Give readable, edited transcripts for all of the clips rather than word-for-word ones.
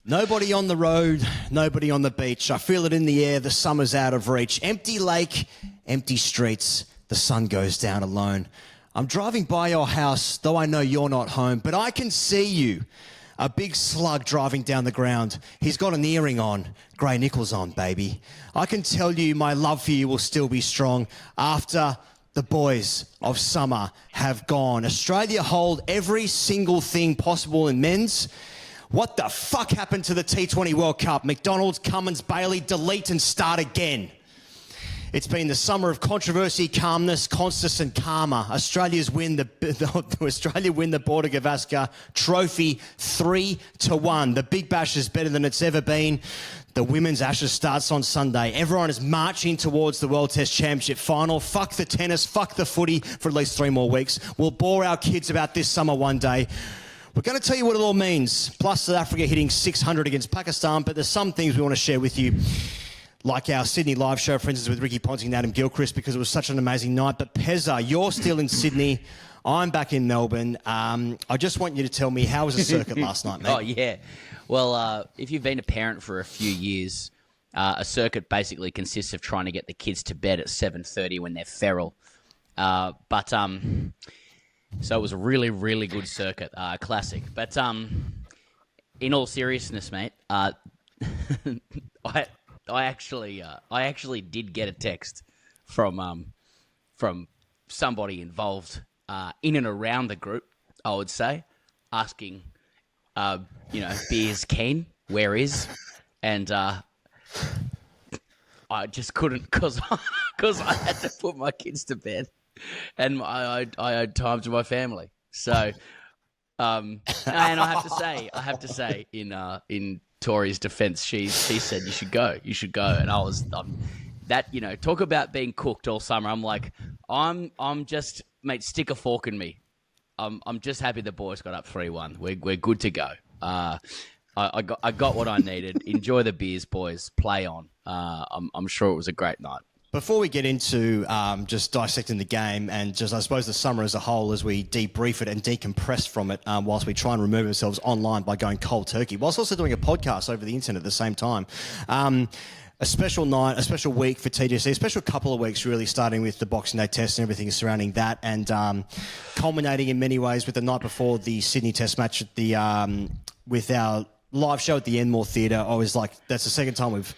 Nobody on the road, nobody on the beach. I feel it in the air, the summer's out of reach. Empty lake, empty streets, the sun goes down alone. I'm driving by your house, though I know you're not home, but I can see you. A big slug driving down the ground. He's got an earring on, grey nickels on, baby. I can tell you my love for you will still be strong after the boys of summer have gone. Australia hold every single thing possible in men's. What the fuck happened to the T20 World Cup? McDonald's, Cummins, Bailey, delete and start again. It's been the summer of controversy, calmness, constance and karma. Australia win the Border Gavaskar Trophy 3-1. The Big Bash is better than it's ever been. The Women's Ashes starts on Sunday. Everyone is marching towards the World Test Championship final. Fuck the tennis, fuck the footy for at least 3 more weeks. We'll bore our kids about this summer one day. We're going to tell you what it all means. Plus South Africa hitting 600 against Pakistan, but there's some things we want to share with you. Like our Sydney live show, for instance, with Ricky Ponting and Adam Gilchrist, because it was such an amazing night. But Pezza, you're still in Sydney. I'm back in Melbourne. I just want you to tell me, how was the circuit last night, mate? Oh, yeah. Well, if you've been a parent for a few years, a circuit basically consists of trying to get the kids to bed at 7:30 when they're feral. So it was a really, really good circuit, classic. But in all seriousness, mate, I actually did get a text from somebody involved in and around the group, I would say, asking, beers keen, where is? And I just couldn't because I had to put my kids to bed. And I owed time to my family. So, and I have to say, in Tori's defence, she said you should go, and I was talk about being cooked all summer. I'm like, I'm just, mate, stick a fork in me. I'm just happy the boys got up 3-1. We're good to go. I got what I needed. Enjoy the beers, boys. Play on. I'm sure it was a great night. Before we get into just dissecting the game and just, I suppose, the summer as a whole, as we debrief it and decompress from it, whilst we try and remove ourselves online by going cold turkey, whilst also doing a podcast over the internet at the same time. A special night, a special week for TGC, a special couple of weeks really, starting with the Boxing Day Test and everything surrounding that, and culminating in many ways with the night before the Sydney Test match at the with our live show at the Enmore Theatre. I was like, that's the second time we've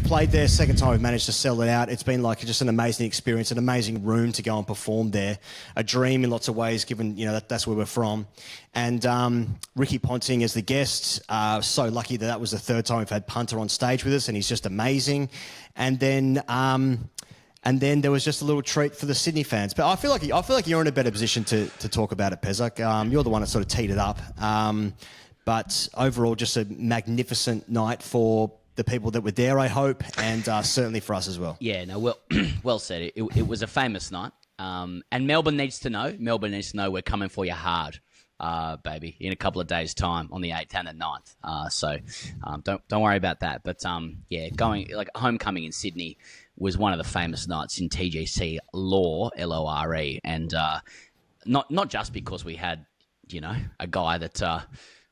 played there, second time we've managed to sell it out. It's been like just an amazing experience, an amazing room to go and perform there. A dream in lots of ways, given, that's where we're from. And Ricky Ponting as the guest, so lucky that was the third time we've had Punter on stage with us, and he's just amazing. And then there was just a little treat for the Sydney fans. But I feel like you're in a better position to talk about it, Pezza. You're the one that sort of teed it up. But overall, just a magnificent night for the people that were there, I hope, and certainly for us as well. Yeah, no, well said. It was a famous night, and Melbourne needs to know. Melbourne needs to know we're coming for you hard, baby, in a couple of days' time on the 8th and the 9th. So don't worry about that. But going like homecoming in Sydney was one of the famous nights in TGC lore, LORE, and not just because we had a guy that.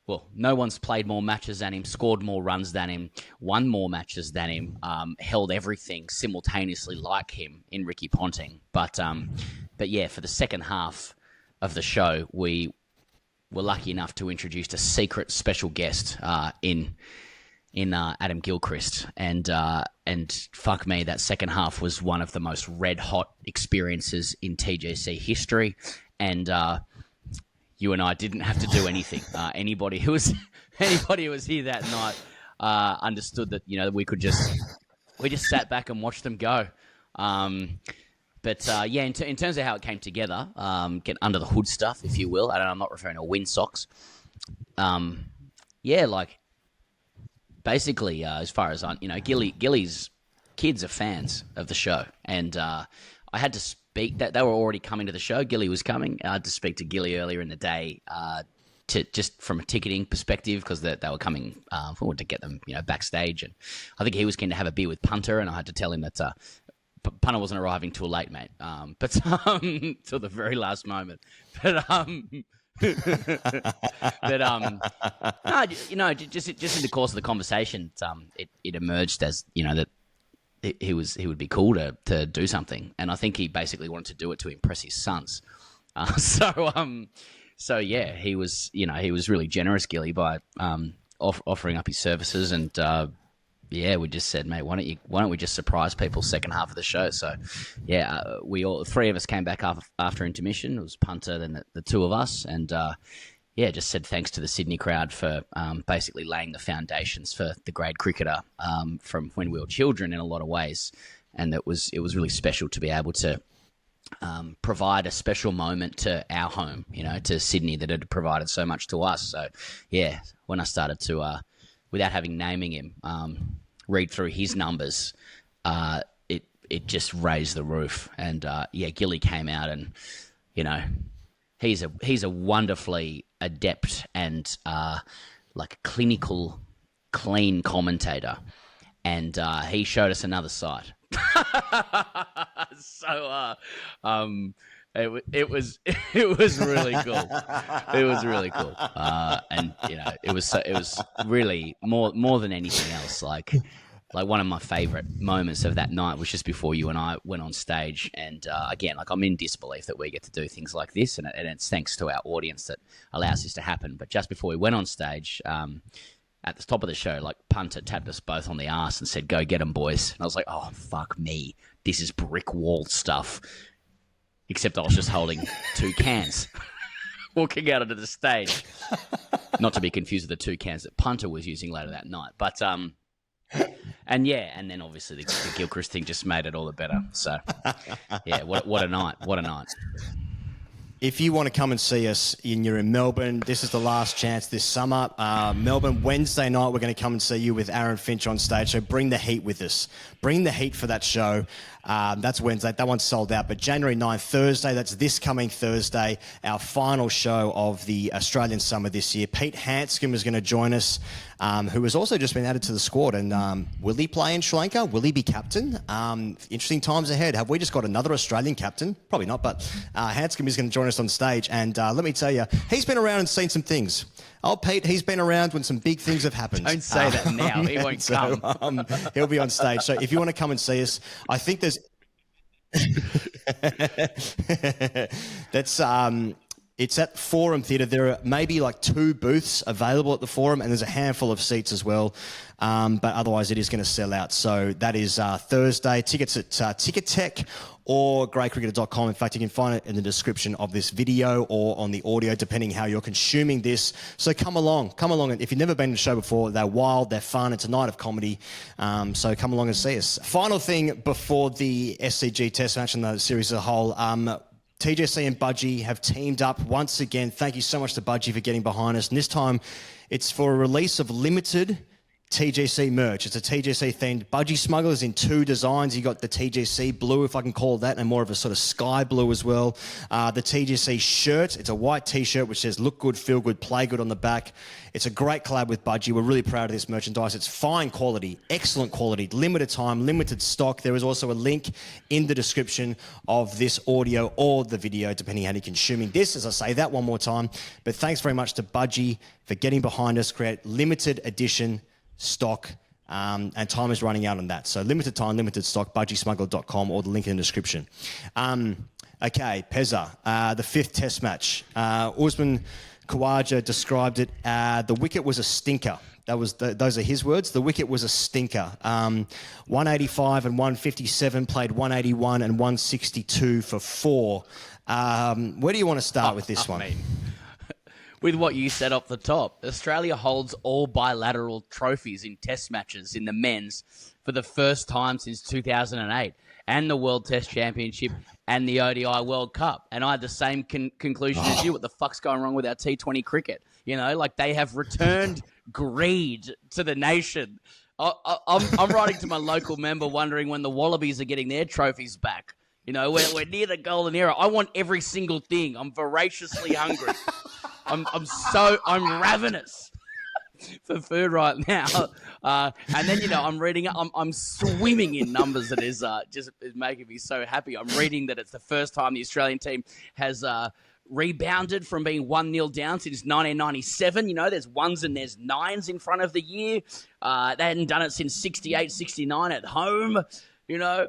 Well, no one's played more matches than him, scored more runs than him, won more matches than him, held everything simultaneously like him in Ricky Ponting. But yeah, for the second half of the show, we were lucky enough to introduce a secret special guest in Adam Gilchrist, and fuck me, that second half was one of the most red hot experiences in TGC history, and. You and I didn't have to do anything. Anybody who was here that night understood that we just sat back and watched them go. But in terms of how it came together, get under the hood stuff, if you will. I'm not referring to wind socks. Basically, as far as Gilly's kids are fans of the show, and I had to speak that they were already coming to the show. Gilly was coming. I had to speak to Gilly earlier in the day to just from a ticketing perspective, because they were coming forward to get them backstage, and I think he was keen to have a beer with Punter, and I had to tell him that Punter wasn't arriving till late, mate. But till the very last moment. But But no, just in the course of the conversation, it emerged as that he would be cool to do something, and I think he basically wanted to do it to impress his sons. So yeah, he was really generous, Gilly, by offering up his services, and yeah, we just said, mate, why don't we just surprise people second half of the show? So yeah, three of us came back after intermission. It was Punter, then the two of us, and yeah, just said thanks to the Sydney crowd for basically laying the foundations for the grade cricketer from when we were children in a lot of ways, and it was really special to be able to provide a special moment to our home, to Sydney, that had provided so much to us. So yeah, when I started to, without having naming him, read through his numbers, it just raised the roof. And yeah, Gilly came out, and he's a wonderfully adept and like a clinical, clean commentator, and he showed us another side. So it was really cool. It was really cool, and it was really more than anything else. Like one of my favorite moments of that night was just before you and I went on stage, and again, like, I'm in disbelief that we get to do things like this, and it's thanks to our audience that allows this to happen. But just before we went on stage, at the top of the show, like, Punter tapped us both on the arse and said, "Go get 'em, boys." And I was like, oh, fuck me. This is brick wall stuff. Except I was just holding two cans walking out onto the stage. Not to be confused with the two cans that Punter was using later that night. But, and yeah, and then obviously the Gilchrist thing just made it all the better. So, yeah, what a night. What a night. If you want to come and see us and you're in Melbourne, this is the last chance this summer. Melbourne, Wednesday night, we're going to come and see you with Aaron Finch on stage. So bring the heat with us. Bring the heat for that show. That's Wednesday. That one's sold out. But January 9th, Thursday, that's this coming Thursday, our final show of the Australian summer this year. Pete Hanscom is going to join us, who has also just been added to the squad. And will he play in Sri Lanka? Will he be captain? Interesting times ahead. Have we just got another Australian captain? Probably not, but Hanscom is going to join us on stage. And let me tell you, he's been around and seen some things. Oh, Pete, he's been around when some big things have happened. Don't say that now. He won't come. He'll be on stage. So if you want to come and see us, I think there's... That's... It's at Forum Theatre. There are maybe like 2 booths available at the Forum, and there's a handful of seats as well. But otherwise, it is going to sell out. So that is Thursday. Tickets at Ticket Tech or greycricketer.com. In fact, you can find it in the description of this video or on the audio, depending how you're consuming this. So come along. Come along. If you've never been to a show before, they're wild, they're fun. It's a night of comedy. So come along and see us. Final thing before the SCG Test match and the series as a whole, TGC and Budgie have teamed up once again. Thank you so much to Budgie for getting behind us. And this time, it's for a release of limited TGC merch. It's a TGC themed Budgie Smugglers in 2 designs. You got the TGC blue, if I can call it that, and more of a sort of sky blue as well. The TGC shirt, it's a white t-shirt which says "Look good, feel good, play good" on the back. It's a great collab with Budgie. We're really proud of this merchandise. It's fine quality, excellent quality, limited time, limited stock. There is also a link in the description of this audio or the video, depending on how you're consuming this, as I say that one more time. But thanks very much to Budgie for getting behind us, create limited edition stock, and time is running out on that. So limited time, limited stock, budgiesmuggler.com or the link in the description. Okay, Pezza, the 5th test match. Usman Khawaja described it. The wicket was a stinker. Those are his words. The wicket was a stinker. 185 and 157, played 181 and 162 for 4. Where do you want to start with this one? With what you said up the top, Australia holds all bilateral trophies in test matches in the men's for the first time since 2008, and the World Test Championship and the ODI World Cup. And I had the same conclusion as you. What the fuck's going wrong with our T20 cricket? Like, they have returned greed to the nation. I'm writing to my local member wondering when the Wallabies are getting their trophies back. We're near the golden era. I want every single thing. I'm voraciously hungry. I'm ravenous for food right now. And then, I'm reading, I'm swimming in numbers that is just is making me so happy. I'm reading that it's the first time the Australian team has rebounded from being 1-0 down since 1997. You know, there's ones and there's nines in front of the year. They hadn't done it since 68, 69 at home. You know,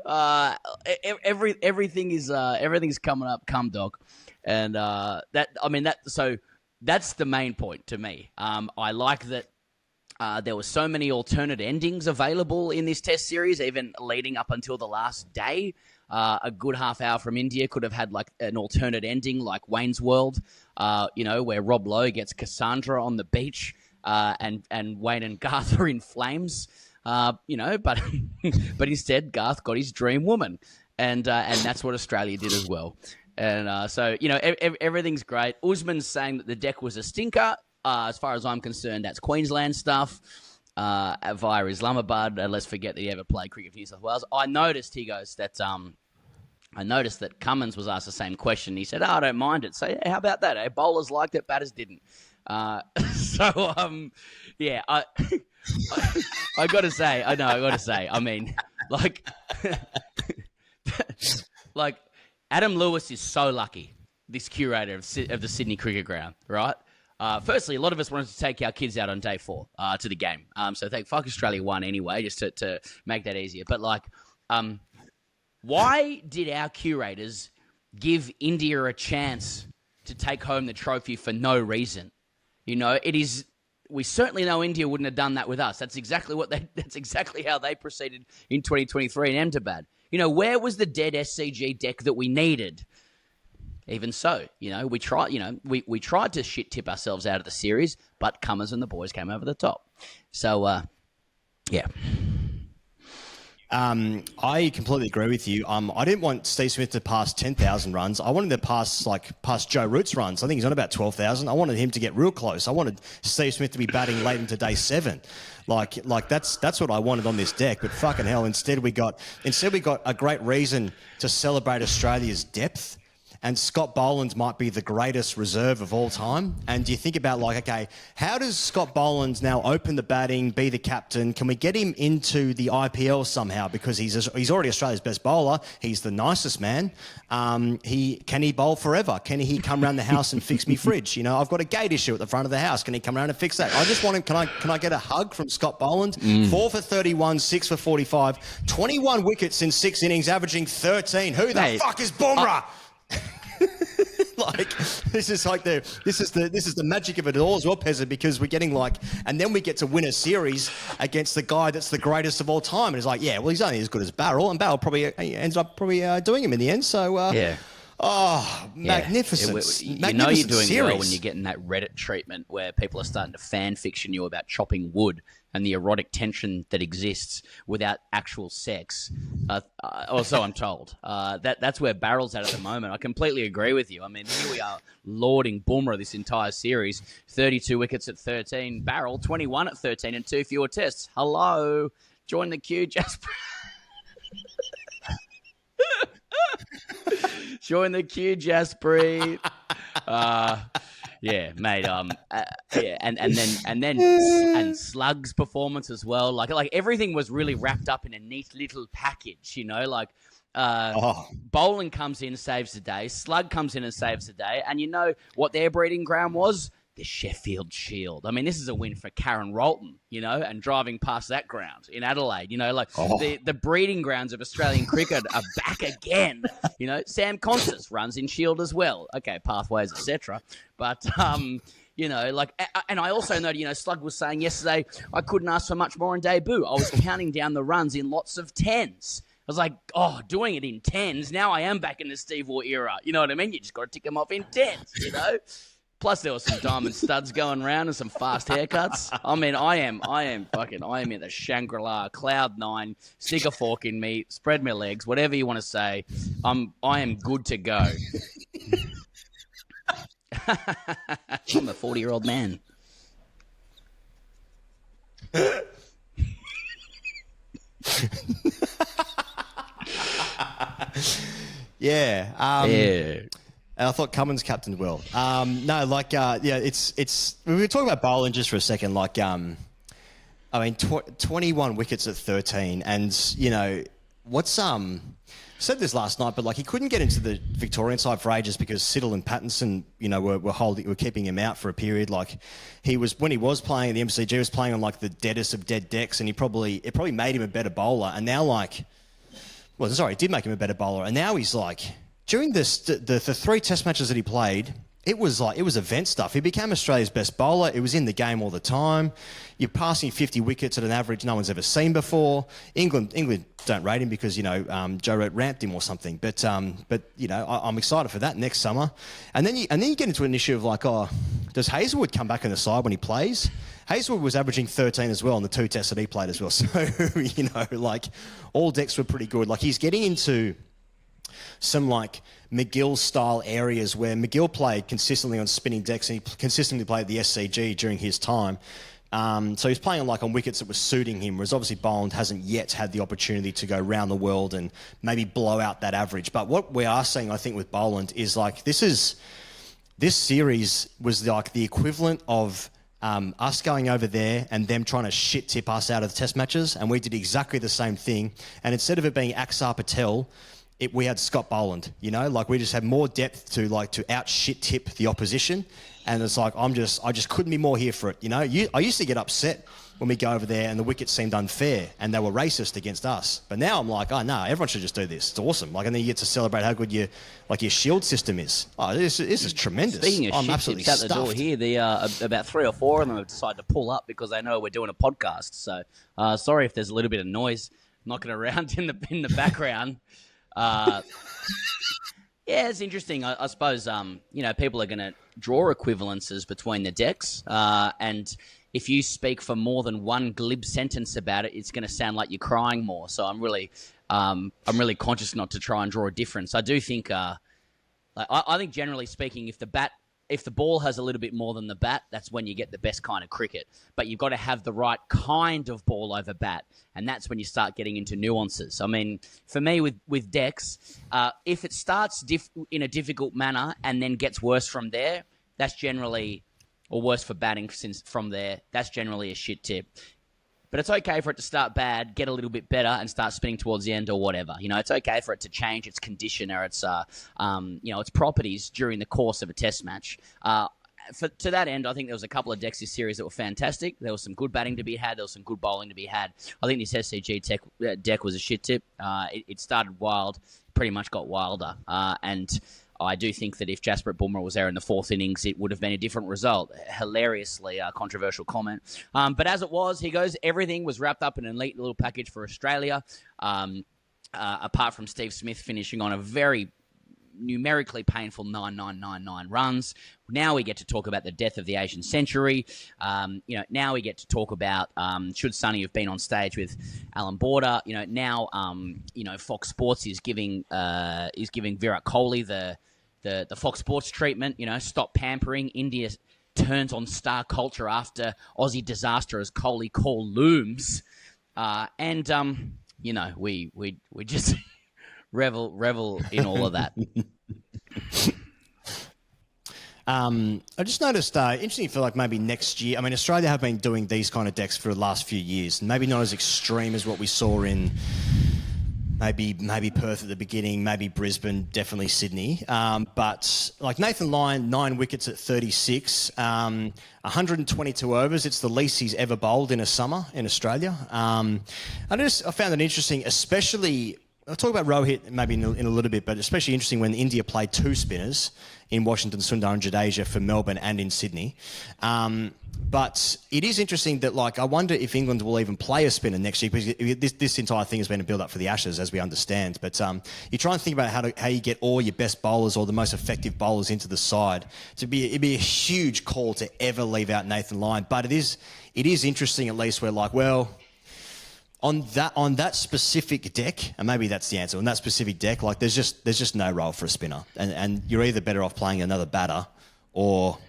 everything's coming up, dog. And that's the main point to me. I like that there were so many alternate endings available in this test series, even leading up until the last day. A good half hour from India could have had like an alternate ending like Wayne's World, where Rob Lowe gets Cassandra on the beach and Wayne and Garth are in flames, but but instead Garth got his dream woman, and that's what Australia did as well. And everything's great. Usman's saying that the deck was a stinker. As far as I'm concerned, that's Queensland stuff. Via Islamabad, and let's forget that he ever played cricket for New South Wales. I noticed that Cummins was asked the same question. He said, I don't mind it. So, yeah, how about that? Bowlers liked it, batters didn't. I got to say, I mean, like, like, Adam Lewis is so lucky, this curator of the Sydney Cricket Ground, right? Firstly, a lot of us wanted to take our kids out on day 4 to the game. So thank fuck Australia won anyway, just to make that easier. But, like, why did our curators give India a chance to take home the trophy for no reason? You know, we certainly know India wouldn't have done that with us. That's exactly how they proceeded in 2023 in Ahmedabad. You know, where was the dead SCG deck that we needed? Even so, we tried to shit tip ourselves out of the series, but Cummins and the boys came over the top. So, yeah. I completely agree with you. I didn't want Steve Smith to pass 10,000 runs. I wanted to pass Joe Root's runs. I think he's on about 12,000. I wanted him to get real close. I wanted Steve Smith to be batting late into day 7. Like that's what I wanted on this deck. But fucking hell, instead we got a great reason to celebrate Australia's depth. And Scott Boland might be the greatest reserve of all time. And you think about, like, okay, how does Scott Boland now open the batting, be the captain? Can we get him into the IPL somehow? Because he's already Australia's best bowler. He's the nicest man. Can he bowl forever? Can he come around the house and fix me fridge? You know, I've got a gate issue at the front of the house. Can he come around and fix that? I just want him. Can I get a hug from Scott Boland? 4 for 31, 6 for 45, 21 wickets in 6 innings, averaging 13. Who the fuck is Bumrah? This is the magic of it all as well, Pezza, because we're getting and then we get to win a series against the guy that's the greatest of all time, and it's like, yeah, well, he's only as good as Barrel, and Barrel probably ends up doing him in the end. So yeah. Oh, magnificent! Magnificent you're doing series. Well when you're getting that Reddit treatment where people are starting to fan fiction you about chopping wood and the erotic tension that exists without actual sex. Or so I'm told. That's where Barrel's at the moment. I completely agree with you. I mean, here we are lauding Bumrah this entire series. 32 wickets at 13. Barrel, 21 at 13 and 2 fewer tests. Hello. Join the queue, Jasper. Join the queue, Jaspreet. Yeah, mate. And Slug's performance as well. Like everything was really wrapped up in a neat little package. You know, Boland comes in, saves the day. Slug comes in and saves the day. And you know what their breeding ground was? The Sheffield Shield. I mean, this is a win for Karen Rolton, you know, and driving past that ground in Adelaide, you know, the breeding grounds of Australian cricket are back again. You know, Sam Constance runs in Shield as well. Okay, pathways, etc. But, you know, and I also noted, you know, Slug was saying yesterday, I couldn't ask for much more in debut. I was counting down the runs in lots of 10s. I was like, doing it in 10s. Now I am back in the Steve Waugh era. You know what I mean? You just got to tick them off in 10s, you know? Plus, there were some diamond studs going around and some fast haircuts. I mean, I am in the Shangri-La, Cloud 9, stick a fork in me, spread my legs, whatever you want to say. I am good to go. I'm a 40-year-old man. Yeah. Yeah. And I thought Cummins captained well. It's we were talking about Boland just for a second. 21 wickets at 13, and you know, what's said this last night, but like he couldn't get into the Victorian side for ages because Siddle and Pattinson, were keeping him out for a period. Like when he was playing, the MCG was playing on like the deadest of dead decks, and it probably made him a better bowler. And now it did make him a better bowler. And now he's like, during the 3 test matches that he played, it was event stuff. He became Australia's best bowler. It was in the game all the time. You're passing 50 wickets at an average no one's ever seen before. England don't rate him because Joe Root ramped him or something. But I'm excited for that next summer. And then you get into an issue of like, does Hazelwood come back in the side when he plays? Hazelwood was averaging 13 as well in the 2 tests that he played as well. So like all decks were pretty good. Like he's getting into some like McGill style areas where McGill played consistently on spinning decks, and he consistently played the SCG during his time. So he's playing on wickets that were suiting him, whereas obviously Boland hasn't yet had the opportunity to go around the world and maybe blow out that average. But what we are seeing, I think, with Boland is like this series was like the equivalent of us going over there and them trying to shit tip us out of the test matches, and we did exactly the same thing. And instead of it being Axar Patel, we had Scott Boland, like we just had more depth to out shit tip the opposition. And it's like, I just couldn't be more here for it. I used to get upset when we go over there and the wickets seemed unfair and they were racist against us. But now I'm like, oh no, everyone should just do this. It's awesome. Like, and then you get to celebrate how good your shield system is. Oh, this is tremendous. Speaking of I'm shit absolutely tips out the stuffed. door here, about 3 or 4 of them have decided to pull up because they know we're doing a podcast. So sorry if there's a little bit of noise knocking around in the background. Yeah, it's interesting. I suppose, people are going to draw equivalences between the decks. And if you speak for more than one glib sentence about it, it's going to sound like you're crying more. So I'm really conscious not to try and draw a difference. I do think, I think generally speaking, if the ball has a little bit more than the bat, that's when you get the best kind of cricket. But you've got to have the right kind of ball over bat, and that's when you start getting into nuances. I mean, for me with decks, if it starts in a difficult manner and then gets worse from there, that's generally, or worse for batting from there, that's generally a shit tip. But it's okay for it to start bad, get a little bit better, and start spinning towards the end or whatever. It's okay for it to change its condition or its properties during the course of a test match. To that end, I think there was a couple of decks this series that were fantastic. There was some good batting to be had. There was some good bowling to be had. I think this SCG deck was a shit tip. It started wild, pretty much got wilder. And I do think that if Jasprit Bumrah was there in the 4th innings, it would have been a different result. Hilariously controversial comment. But as it was, he goes, everything was wrapped up in an elite little package for Australia, apart from Steve Smith finishing on a very numerically painful 9999 runs. Now we get to talk about the death of the Asian century. Now we get to talk about should Sonny have been on stage with Alan Border. Now Fox Sports is giving Virat Kohli the Fox Sports treatment. Stop pampering. India turns on star culture after Aussie disaster as Kohli call looms, we just revel in all of that. I just noticed, interesting for like maybe next year. I mean, Australia have been doing these kind of decks for the last few years. Maybe not as extreme as what we saw in maybe Perth at the beginning, maybe Brisbane, definitely Sydney. But like Nathan Lyon, 9 wickets at 36, 122 overs. It's the least he's ever bowled in a summer in Australia. I found it interesting, especially. I'll talk about Rohit maybe in a little bit, but especially interesting when India played 2 spinners in Washington, Sundar and Jadeja for Melbourne and in Sydney. But it is interesting that, like, I wonder if England will even play a spinner next year, because this entire thing has been a build-up for the Ashes, as we understand. But you try and think about how you get all your best bowlers or the most effective bowlers into the side. It'd be a huge call to ever leave out Nathan Lyon. But it is interesting, at least, where, like, well, on that specific deck, and maybe that's the answer, on that specific deck, like there's just no role for a spinner. And you're either better off playing another batter, or,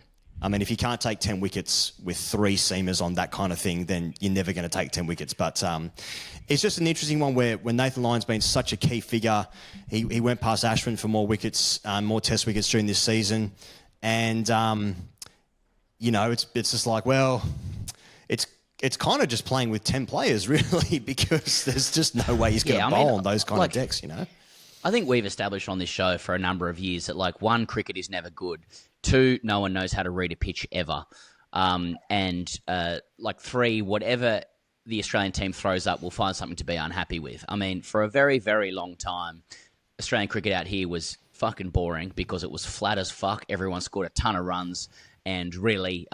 I mean, if you can't take 10 wickets with 3 seamers on that kind of thing, then you're never going to take 10 wickets. But it's just an interesting one where Nathan Lyon's been such a key figure. He went past Ashwin for more wickets, more test wickets during this season. And, it's just like, well, it's kind of just playing with 10 players, really, because there's just no way he's going to bowl on those kind of decks, you know? I think we've established on this show for a number of years that, like, one, cricket is never good. Two, no one knows how to read a pitch ever. Like, three, whatever the Australian team throws up, we'll find something to be unhappy with. I mean, for a very, very long time, Australian cricket out here was fucking boring because it was flat as fuck. Everyone scored a ton of runs, and really,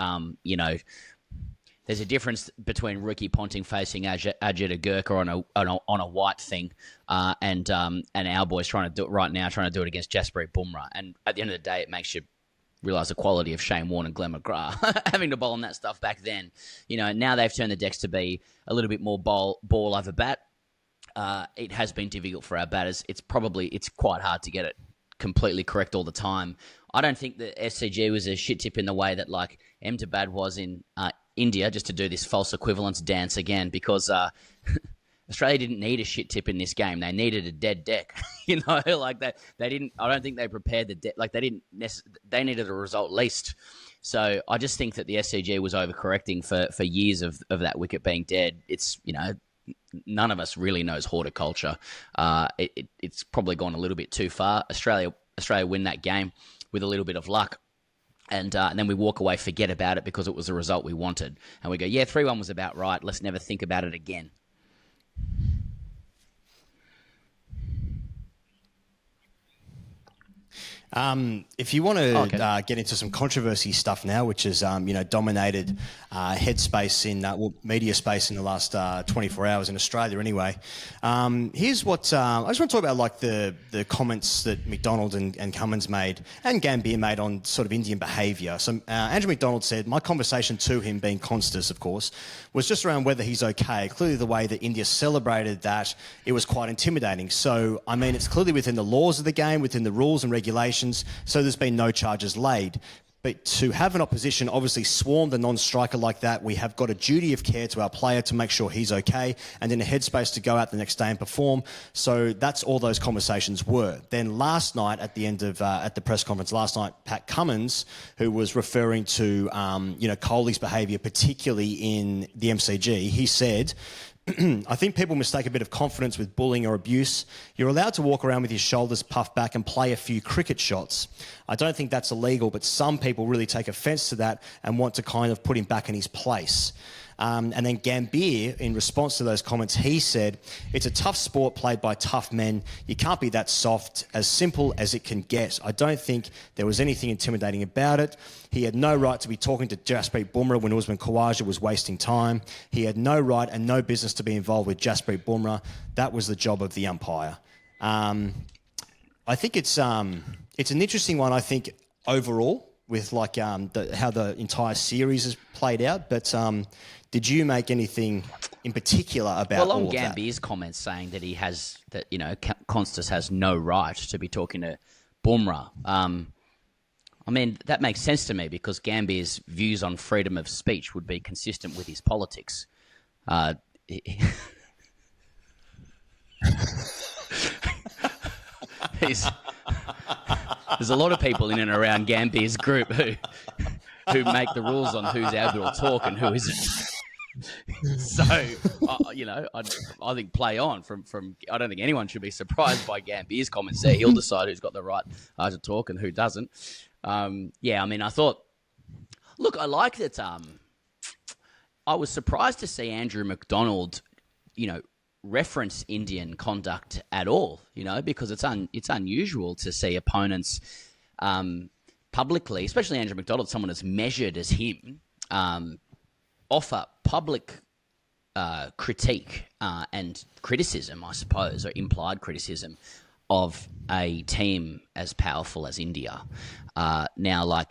there's a difference between Ricky Ponting facing Ajit Gurkha on a white thing, and our boys trying to do it right now, trying to do it against Jasprit Bumrah. And at the end of the day, it makes you realise the quality of Shane Warne and Glenn McGrath having to bowl on that stuff back then. Now they've turned the decks to be a little bit more ball over bat. It has been difficult for our batters. It's quite hard to get it completely correct all the time. I don't think that SCG was a shit tip in the way that, like, Ahmedabad was in India, just to do this false equivalence dance again, because Australia didn't need a shit tip in this game. They needed a dead deck, like that. They didn't. I don't think they prepared the deck. Like, they didn't. They needed a result least. So I just think that the SCG was overcorrecting for years of that wicket being dead. It's none of us really knows horticulture. It's probably gone a little bit too far. Australia win that game with a little bit of luck. And then we walk away, forget about it because it was a result we wanted. And we go, 3-1 was about right. Let's never think about it again. If you want to get into some controversy stuff now, which has dominated headspace in media space in the last 24 hours in Australia, anyway. Here's what I just want to talk about, like the comments that McDonald and Cummins made and Gambier made on sort of Indian behaviour. So Andrew McDonald said, my conversation to him, being Constas, of course, was just around whether he's okay. Clearly, the way that India celebrated that, it was quite intimidating. So I mean, it's clearly within the laws of the game, within the rules and regulations. So there's been no charges laid. But to have an opposition obviously swarm the non-striker like that, we have got a duty of care to our player to make sure he's okay, and in a headspace to go out the next day and perform. So that's all those conversations were. Then last night, at the end of at the press conference last night, Pat Cummins, who was referring to Kohli's behaviour, particularly in the MCG, he said, I think people mistake a bit of confidence with bullying or abuse. You're allowed to walk around with your shoulders puffed back and play a few cricket shots. I don't think that's illegal, but some people really take offence to that and want to kind of put him back in his place. And then Gambier, in response to those comments, he said, it's a tough sport played by tough men. You can't be that soft, as simple as it can get. I don't think there was anything intimidating about it. He had no right to be talking to Jasprit Bumrah when Usman Khawaja was wasting time. He had no right and no business to be involved with Jasprit Bumrah. That was the job of the umpire. I think it's an interesting one, I think, overall, with like how the entire series has played out. But did you make anything in particular about all of that? Well, on Gambier's comments saying that Constas has no right to be talking to Bumrah. I mean, that makes sense to me because Gambier's views on freedom of speech would be consistent with his politics. There's a lot of people in and around Gambier's group who make the rules on who's able to talk and who isn't. So, I think play on from. I don't think anyone should be surprised by Gambier's comments there. He'll decide who's got the right to talk and who doesn't. I mean, I thought, look, I like that. I was surprised to see Andrew McDonald, reference Indian conduct at all. Because it's unusual to see opponents publicly, especially Andrew McDonald, someone as measured as him, offer public critique and criticism, I suppose, or implied criticism of a team as powerful as India. Now,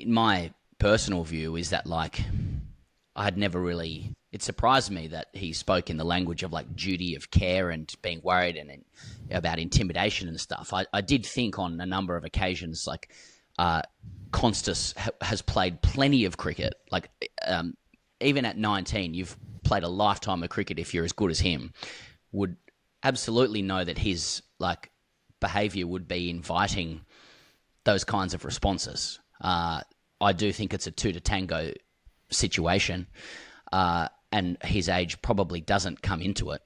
my personal view is that, I had never really... It surprised me that he spoke in the language of, duty of care and being worried and about intimidation and stuff. I did think on a number of occasions, Constas has played plenty of cricket. Even at 19, you've played a lifetime of cricket if you're as good as him. Would absolutely know that his behaviour would be inviting those kinds of responses. I do think it's a two to tango situation, and his age probably doesn't come into it.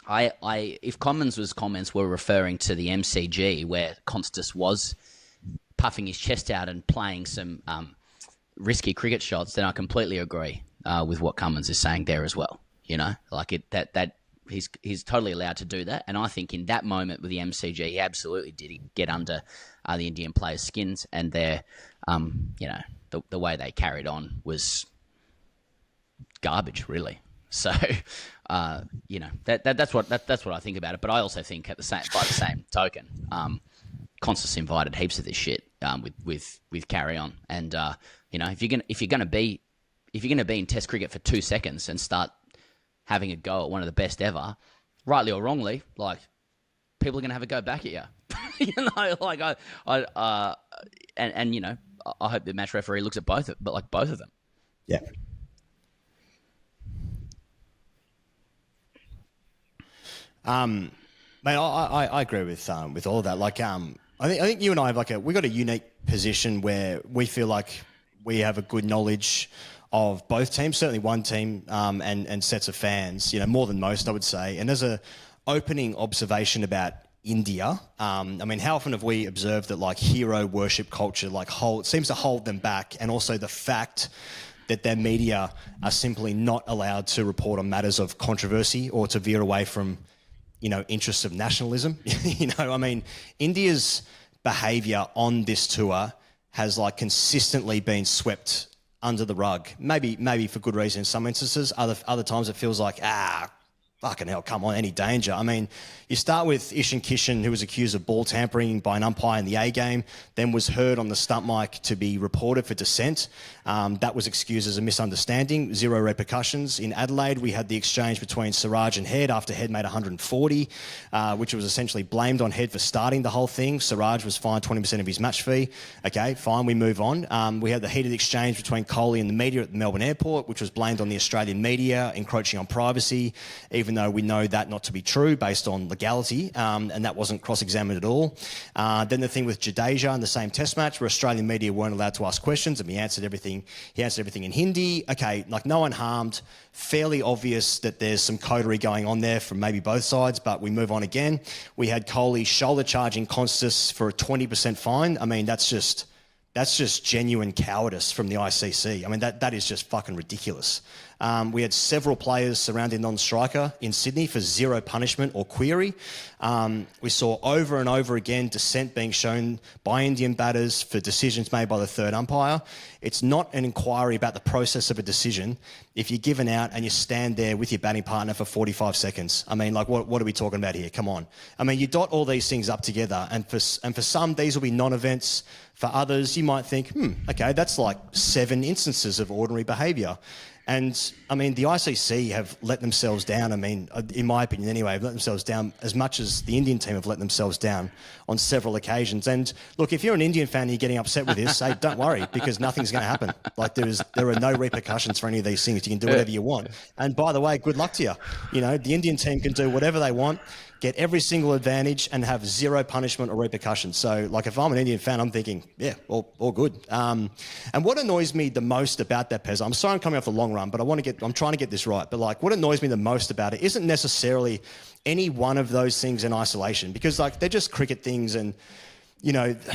If Commons' comments were referring to the MCG where Constas was puffing his chest out and playing some risky cricket shots, then I completely agree with what Cummins is saying there as well. He's totally allowed to do that, and I think in that moment with the MCG, he absolutely did get under the Indian players' skins, and their, the way they carried on was garbage, really. So, that's what I think about it. But I also think by the same token, Constas invited heaps of this shit with carry on, and if you're gonna be in Test cricket for 2 seconds and start having a go at one of the best ever, rightly or wrongly, like, people are gonna have a go back at you. I hope the match referee looks at both of them. Yeah. Mate, I agree with all of that. Like, I think you and I have we got a unique position where we feel like we have a good knowledge of both teams, certainly one team, and sets of fans, more than most, I would say. And as a opening observation about India, how often have we observed that hero worship culture seems to hold them back, and also the fact that their media are simply not allowed to report on matters of controversy or to veer away from interests of nationalism. India's behaviour on this tour has consistently been swept under the rug. Maybe for good reason in some instances. Other times it feels like, fucking hell, come on, any danger? You start with Ishan Kishan, who was accused of ball tampering by an umpire in the A game, then was heard on the stump mic to be reported for dissent. That was excused as a misunderstanding, zero repercussions. In Adelaide, we had the exchange between Siraj and Head after Head made 140, which was essentially blamed on Head for starting the whole thing. Siraj was fined 20% of his match fee. Okay, fine, we move on. We had the heated exchange between Kohli and the media at the Melbourne airport, which was blamed on the Australian media encroaching on privacy, even though we know that not to be true based on legality, and that wasn't cross-examined at all. Then the thing with Jadeja in the same test match where Australian media weren't allowed to ask questions, and he answered everything in Hindi. Okay, no one harmed. Fairly obvious that there's some coterie going on there from maybe both sides, but we move on again. We had Kohli shoulder charging Constas for a 20% fine. That's just genuine cowardice from the ICC. That is just fucking ridiculous. We had several players surrounding non-striker in Sydney for zero punishment or query. We saw over and over again dissent being shown by Indian batters for decisions made by the third umpire. It's not an inquiry about the process of a decision if you're given out and you stand there with your batting partner for 45 seconds. What are we talking about here? Come on. You dot all these things up together, and for some, these will be non-events. For others, you might think, okay, that's 7 instances of ordinary behaviour. And, the ICC have let themselves down, in my opinion anyway, have let themselves down as much as the Indian team have let themselves down on several occasions. And, look, if you're an Indian fan and you're getting upset with this, say, don't worry, because nothing's going to happen. There are no repercussions for any of these things. You can do whatever you want. And, by the way, good luck to you. The Indian team can do whatever they want, get every single advantage, and have zero punishment or repercussions. So, if I'm an Indian fan, I'm thinking, yeah, all good. And what annoys me the most about that, Pez, I'm sorry I'm coming off the long run, but I'm trying to get this right. But what annoys me the most about it isn't necessarily any one of those things in isolation, because they're just cricket things, and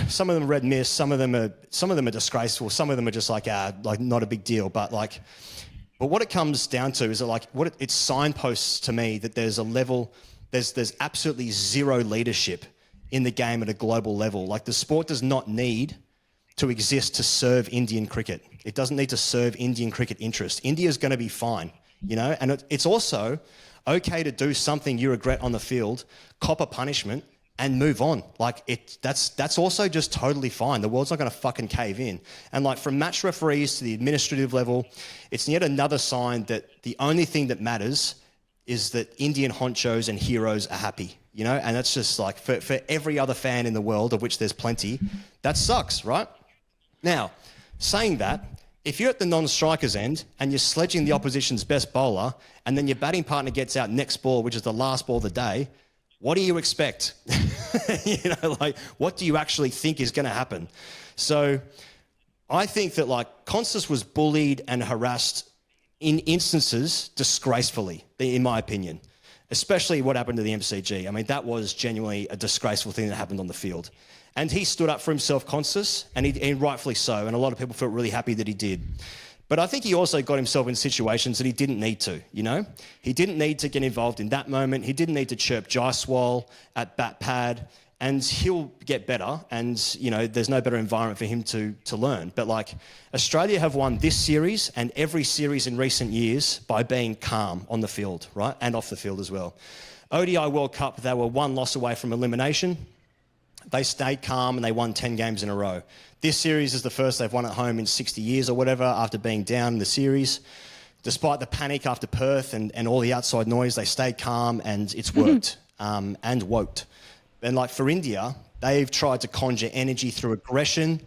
some of them are red mist, some of them are disgraceful, some of them are just not a big deal. But what it comes down to is that it signposts to me that there's a level. There's absolutely zero leadership in the game at a global level. The sport does not need to exist to serve Indian cricket. It doesn't need to serve Indian cricket interest. India's going to be fine, and it's also okay to do something you regret on the field, cop a punishment, and move on. That's also just totally fine. The world's not going to fucking cave in. And from match referees to the administrative level, it's yet another sign that the only thing that matters is that Indian honchos and heroes are happy, and that's just for every other fan in the world, of which there's plenty, that sucks, right? Now, saying that, if you're at the non-striker's end and you're sledging the opposition's best bowler, and then your batting partner gets out next ball, which is the last ball of the day, what do you expect? What do you actually think is going to happen? So I think that like Constance was bullied and harassed in instances disgracefully, in my opinion, especially what happened to the MCG. I mean, that was genuinely a disgraceful thing that happened on the field. And he stood up for himself, Constance, and rightfully so. And a lot of people felt really happy that he did. But I think he also got himself in situations that he didn't need to, you know? He didn't need to get involved in that moment. He didn't need to chirp Jaiswal at bat pad. And he'll get better, and you know there's no better environment for him to learn. But like Australia have won this series and every series in recent years by being calm on the field, right, and off the field as well. ODI World Cup, they were one loss away from elimination. They stayed calm and they won 10 games in a row. This series is the first they've won at home in 60 years or whatever after being down in the series. Despite the panic after Perth and all the outside noise, they stayed calm and it's worked and woked. And like for India, they've tried to conjure energy through aggression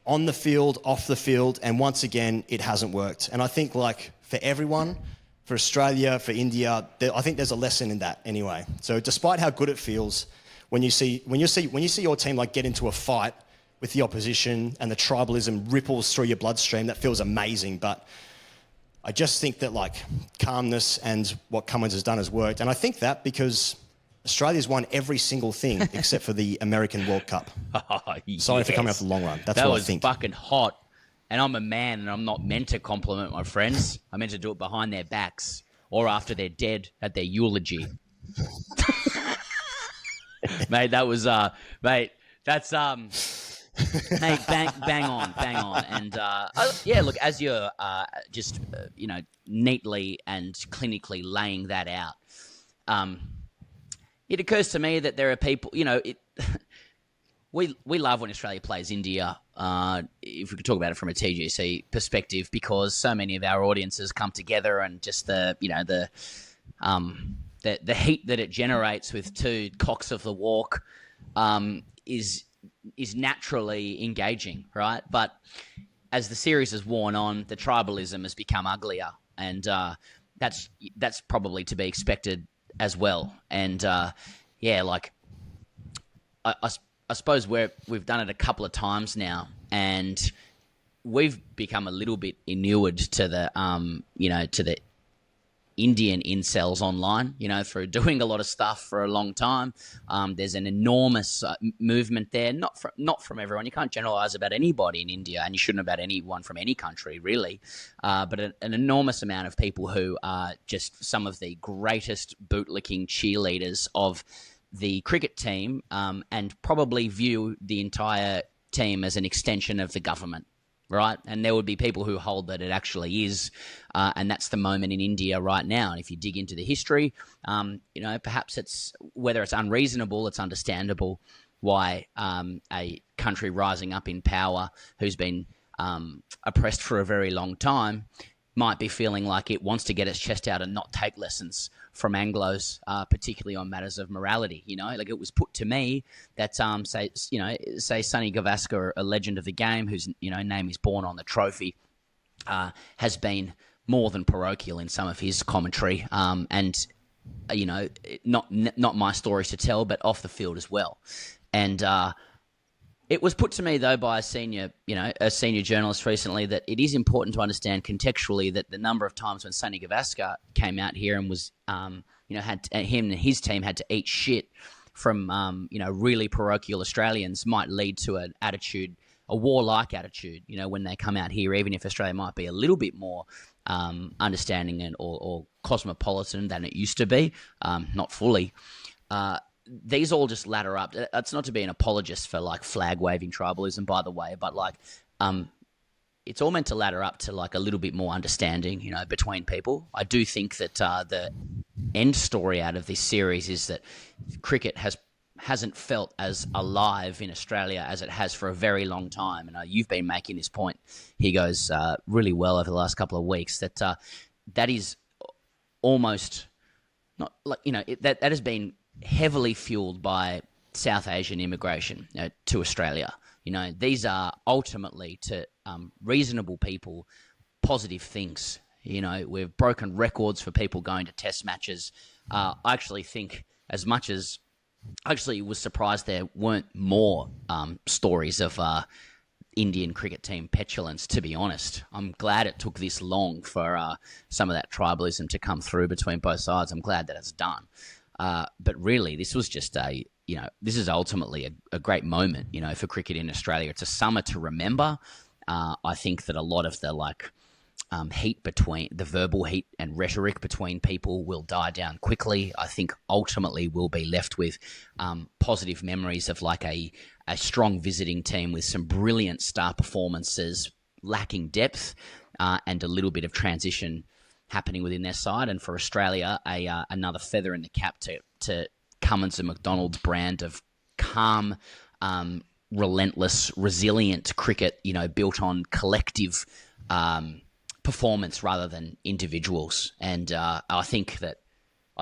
on the field, off the field, and once again, it hasn't worked. And I think like for everyone, for Australia, for India, I think there's a lesson in that anyway. So despite how good it feels, when you see your team like get into a fight with the opposition and the tribalism ripples through your bloodstream, that feels amazing. But I just think that like calmness and what Cummins has done has worked. And I think that because Australia's won every single thing except for the American World Cup. Sorry for coming off the long run. That's what I think. That was fucking hot. And I'm a man and I'm not meant to compliment my friends. I'm meant to do it behind their backs or after they're dead at their eulogy. Mate, that was, mate, that's, mate, bang on. And, yeah, look, as you're just, you know, neatly and clinically laying that out, it occurs to me that there are people, you know, we love when Australia plays India, if we could talk about it from a TGC perspective, because so many of our audiences come together and just the heat that it generates with two cocks of the walk is naturally engaging, right? But as the series has worn on, the tribalism has become uglier, and that's probably to be expected as well. And yeah, like I suppose we've done it a couple of times now, and we've become a little bit inured to the to the Indian incels online, you know, through doing a lot of stuff for a long time. There's an enormous movement there, not from everyone. You can't generalize about anybody in India, and you shouldn't about anyone from any country, really. But an enormous amount of people who are just some of the greatest bootlicking cheerleaders of the cricket team, and probably view the entire team as an extension of the government. Right, and there would be people who hold that it actually is, and that's the moment in India right now. And if you dig into the history, you know, perhaps it's whether it's unreasonable, it's understandable why a country rising up in power who's been oppressed for a very long time might be feeling like it wants to get its chest out and not take lessons from Anglos, particularly on matters of morality. You know, like it was put to me that say Sonny Gavaskar, a legend of the game, whose name is born on the trophy, has been more than parochial in some of his commentary, and not my stories to tell, but off the field as well, and. It was put to me, though, by a senior journalist recently that it is important to understand contextually that the number of times when Sonny Gavaskar came out here and was, him and his team had to eat shit from, really parochial Australians might lead to an attitude, a warlike attitude, when they come out here, even if Australia might be a little bit more understanding and or cosmopolitan than it used to be, not fully. These all just ladder up. That's not to be an apologist for like flag waving tribalism, by the way, but like, it's all meant to ladder up to like a little bit more understanding, between people. I do think that the end story out of this series is that cricket hasn't felt as alive in Australia as it has for a very long time. And you've been making this point, he goes really well over the last couple of weeks, that that is almost not like, that has been heavily fueled by South Asian immigration to Australia. These are ultimately to reasonable people positive things. We've broken records for people going to test matches. I actually think as much as I actually was surprised there weren't more stories of Indian cricket team petulance, to be honest. I'm glad it took this long for some of that tribalism to come through between both sides. I'm glad that it's done. But really, this was just this is ultimately a great moment, for cricket in Australia. It's a summer to remember. I think that a lot of the heat between the verbal heat and rhetoric between people will die down quickly. I think ultimately we'll be left with positive memories of a strong visiting team with some brilliant star performances, lacking depth, and a little bit of transition happening within their side. And for Australia, another feather in the cap to Cummins and McDonald's brand of calm, relentless, resilient cricket, built on collective performance rather than individuals. And I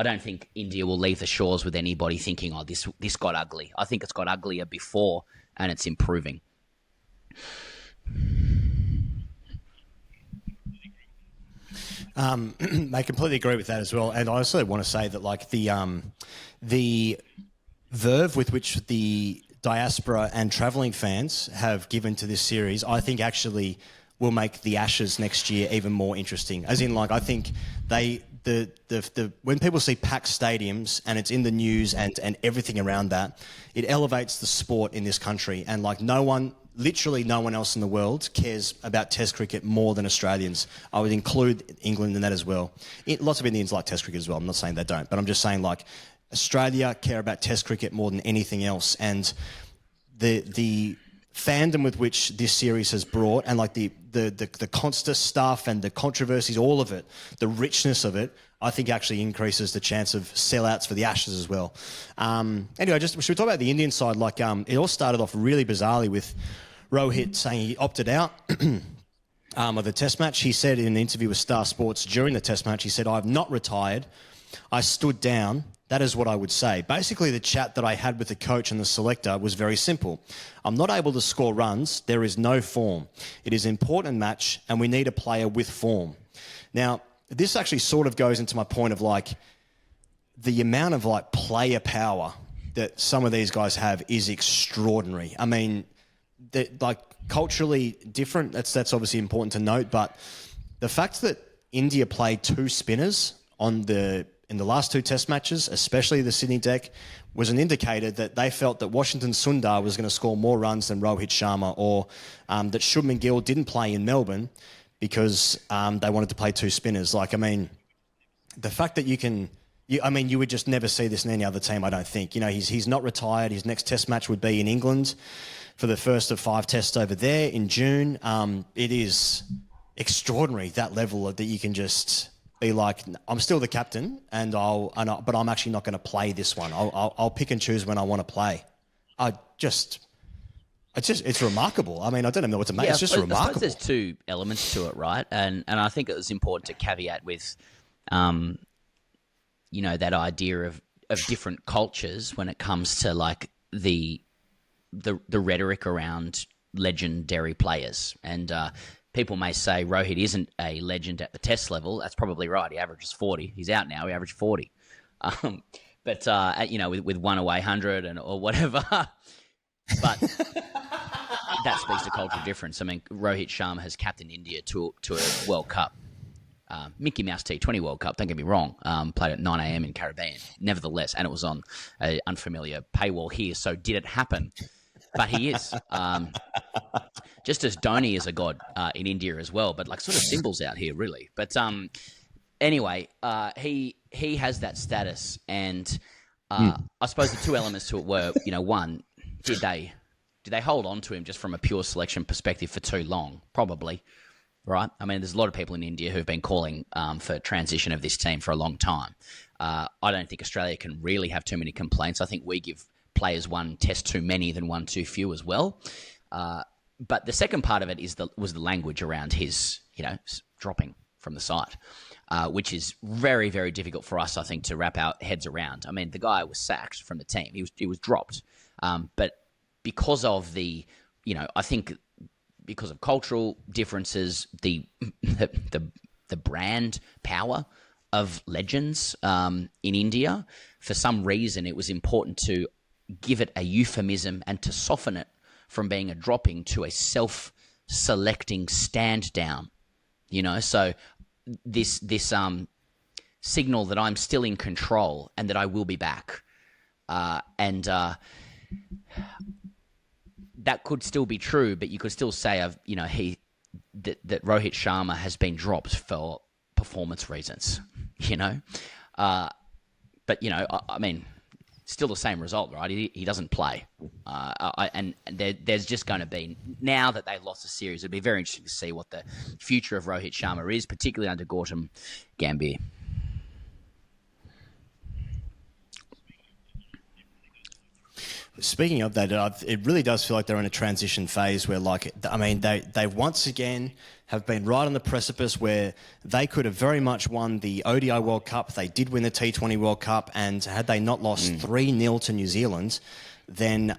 don't think India will leave the shores with anybody thinking, oh, this got ugly. I think it's got uglier before, and it's improving. I completely agree with that as well. And I also want to say that the verve with which the diaspora and travelling fans have given to this series, I think actually will make the Ashes next year even more interesting. As in, I think when people see packed stadiums and it's in the news and everything around that, it elevates the sport in this country. And literally no one else in the world cares about Test cricket more than Australians. I would include England in that as well. Lots of Indians like Test cricket as well. I'm not saying they don't, but I'm just saying Australia care about Test cricket more than anything else. And the fandom with which this series has brought, and the constant stuff and the controversies, all of it, the richness of it, I think actually increases the chance of sellouts for the Ashes as well. Anyway, should we talk about the Indian side? It all started off really bizarrely with Rohit saying he opted out of the Test match. He said in an interview with Star Sports during the Test match, he said, "I've not retired. I stood down. That is what I would say." Basically, the chat that I had with the coach and the selector was very simple. I'm not able to score runs. There is no form. It is an important match, and we need a player with form. Now, this actually sort of goes into my point of the amount of player power that some of these guys have is extraordinary. I mean, culturally different, that's obviously important to note, but the fact that India played two spinners in the last two Test matches, especially the Sydney deck, was an indicator that they felt that Washington Sundar was going to score more runs than Rohit Sharma, or that Shubman Gill didn't play in Melbourne because they wanted to play two spinners. The fact that you would just never see this in any other team, I don't think. He's not retired. His next Test match would be in England for the first of 5 tests over there in June. It is extraordinary, that level that you can just be I'm still the captain, but I'm actually not going to play this one. I'll pick and choose when I want to play. It's remarkable. I mean, I don't even know what to make. It's just remarkable. I suppose there's two elements to it, right? And I think it was important to caveat with, that idea of different cultures when it comes to the rhetoric around legendary players. And people may say Rohit isn't a legend at the Test level. That's probably right. He averages 40. He's out now. He averaged 40. But with one away 100 or whatever. But that speaks to cultural difference. I mean, Rohit Sharma has captained India to a World Cup. Mickey Mouse T20 World Cup, don't get me wrong, played at 9 a.m. in Caribbean. Nevertheless, and it was on an unfamiliar paywall here. So did it happen? But he is. Just as Dhoni is a god in India as well, but sort of symbols out here, really. But anyway, he has that status, and I suppose the two elements to it were, one, did they hold on to him just from a pure selection perspective for too long? Probably, right? I mean, there's a lot of people in India who've been calling for transition of this team for a long time. I don't think Australia can really have too many complaints. I think we give players one Test too many than one too few as well. But the second part of it was the language around his, dropping from the side, which is very, very difficult for us, I think, to wrap our heads around. I mean, the guy was sacked from the team. He was dropped. But because of I think because of cultural differences, the brand power of legends in India, for some reason it was important to give it a euphemism and to soften it from being a dropping to a self-selecting stand down. So this signal that I'm still in control and that I will be back, and that could still be true, but you could still say that Rohit Sharma has been dropped for performance reasons. But I mean, still the same result, right? He doesn't play, and there's just going to be, now that they lost the series, it'd be very interesting to see what the future of Rohit Sharma is, particularly under Gautam Gambhir. Speaking of that, it really does feel like they're in a transition phase where, they once again have been right on the precipice where they could have very much won the ODI World Cup. They did win the T20 World Cup, and had they not lost 3-0 to New Zealand, then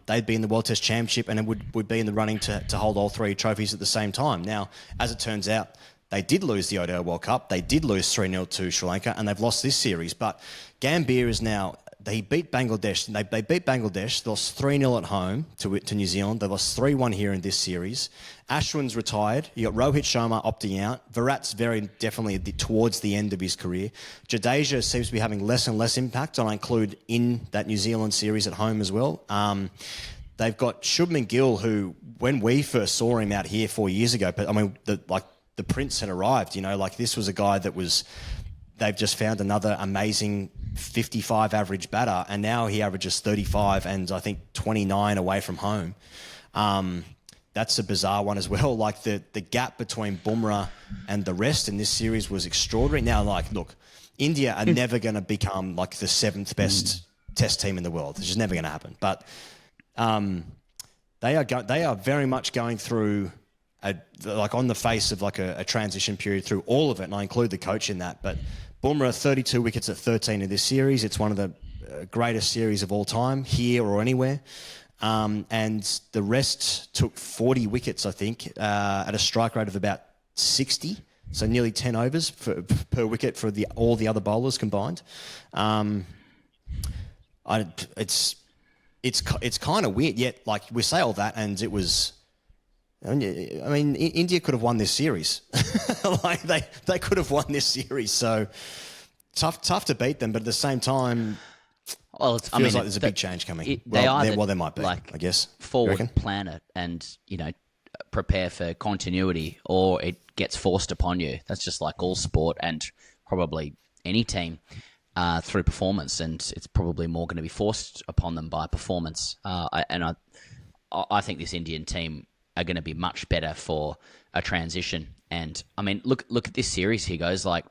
they'd be in the World Test Championship and it would be in the running to hold all 3 trophies at the same time. Now, as it turns out, they did lose the ODI World Cup. They did lose 3-0 to Sri Lanka, and they've lost this series. But Gambhir is now... They beat Bangladesh. They beat Bangladesh. They lost 3-0 at home to New Zealand. They lost 3-1 here in this series. Ashwin's retired. You got Rohit Sharma opting out. Virat's very definitely towards the end of his career. Jadeja seems to be having less and less impact, and I include in that New Zealand series at home as well. They've got Shubman Gill, who, when we first saw him out here 4 years ago, but I mean, the Prince had arrived. This was a guy that was... They've just found another amazing 55 average batter, and now he averages 35 and I think 29 away from home. That's a bizarre one as well. The gap between Bumrah and the rest in this series was extraordinary. Now, look, India are never going to become the 7th best Test team in the world. It's just never going to happen. But they are very much going through on the face of a transition period through all of it, and I include the coach in that. But Bumrah, 32 wickets at 13 in this series. It's one of the greatest series of all time, here or anywhere. And the rest took 40 wickets, I think, at a strike rate of about 60. So nearly 10 overs per wicket for all the other bowlers combined. It's kind of weird. Yet, we say all that, and it was... I mean, India could have won this series. They could have won this series. So tough to beat them, but at the same time, it feels like there's a big change coming. There might be, I guess. Forward plan it and prepare for continuity, or it gets forced upon you. That's just like all sport and probably any team through performance, and it's probably more going to be forced upon them by performance. I think this Indian team are going to be much better for a transition. And I mean, look at this series here, guys. The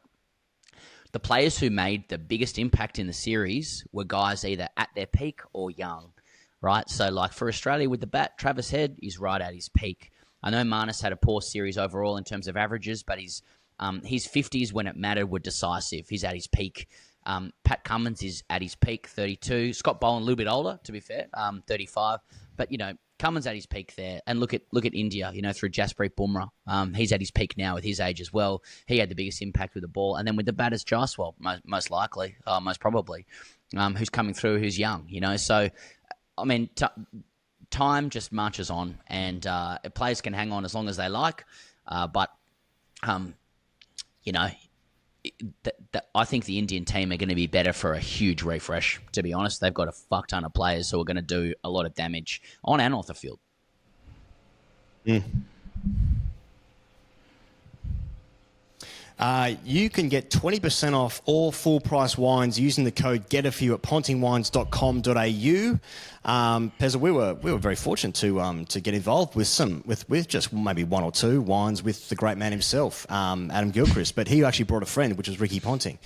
players who made the biggest impact in the series were guys either at their peak or young, right? So for Australia with the bat, Travis Head is right at his peak. I know Marnus had a poor series overall in terms of averages, but his 50s when it mattered were decisive. He's at his peak. Pat Cummins is at his peak, 32. Scott Boland, a little bit older, to be fair, 35. But, Cummins at his peak there. And look at India, through Jasprit Bumrah. He's at his peak now with his age as well. He had the biggest impact with the ball. And then with the batters, Jaiswal, most likely, most probably, who's coming through, who's young, So, I mean, time just marches on, and players can hang on as long as they like. But I think the Indian team are going to be better for a huge refresh, to be honest. They've got a fuck ton of players who are going to do a lot of damage on and off the field. You can get 20% off all full-price wines using the code GETAFEW at pontingwines.com.au. Pezza, we were very fortunate to get involved with just maybe one or two wines with the great man himself, Adam Gilchrist. But he actually brought a friend, which was Ricky Ponting.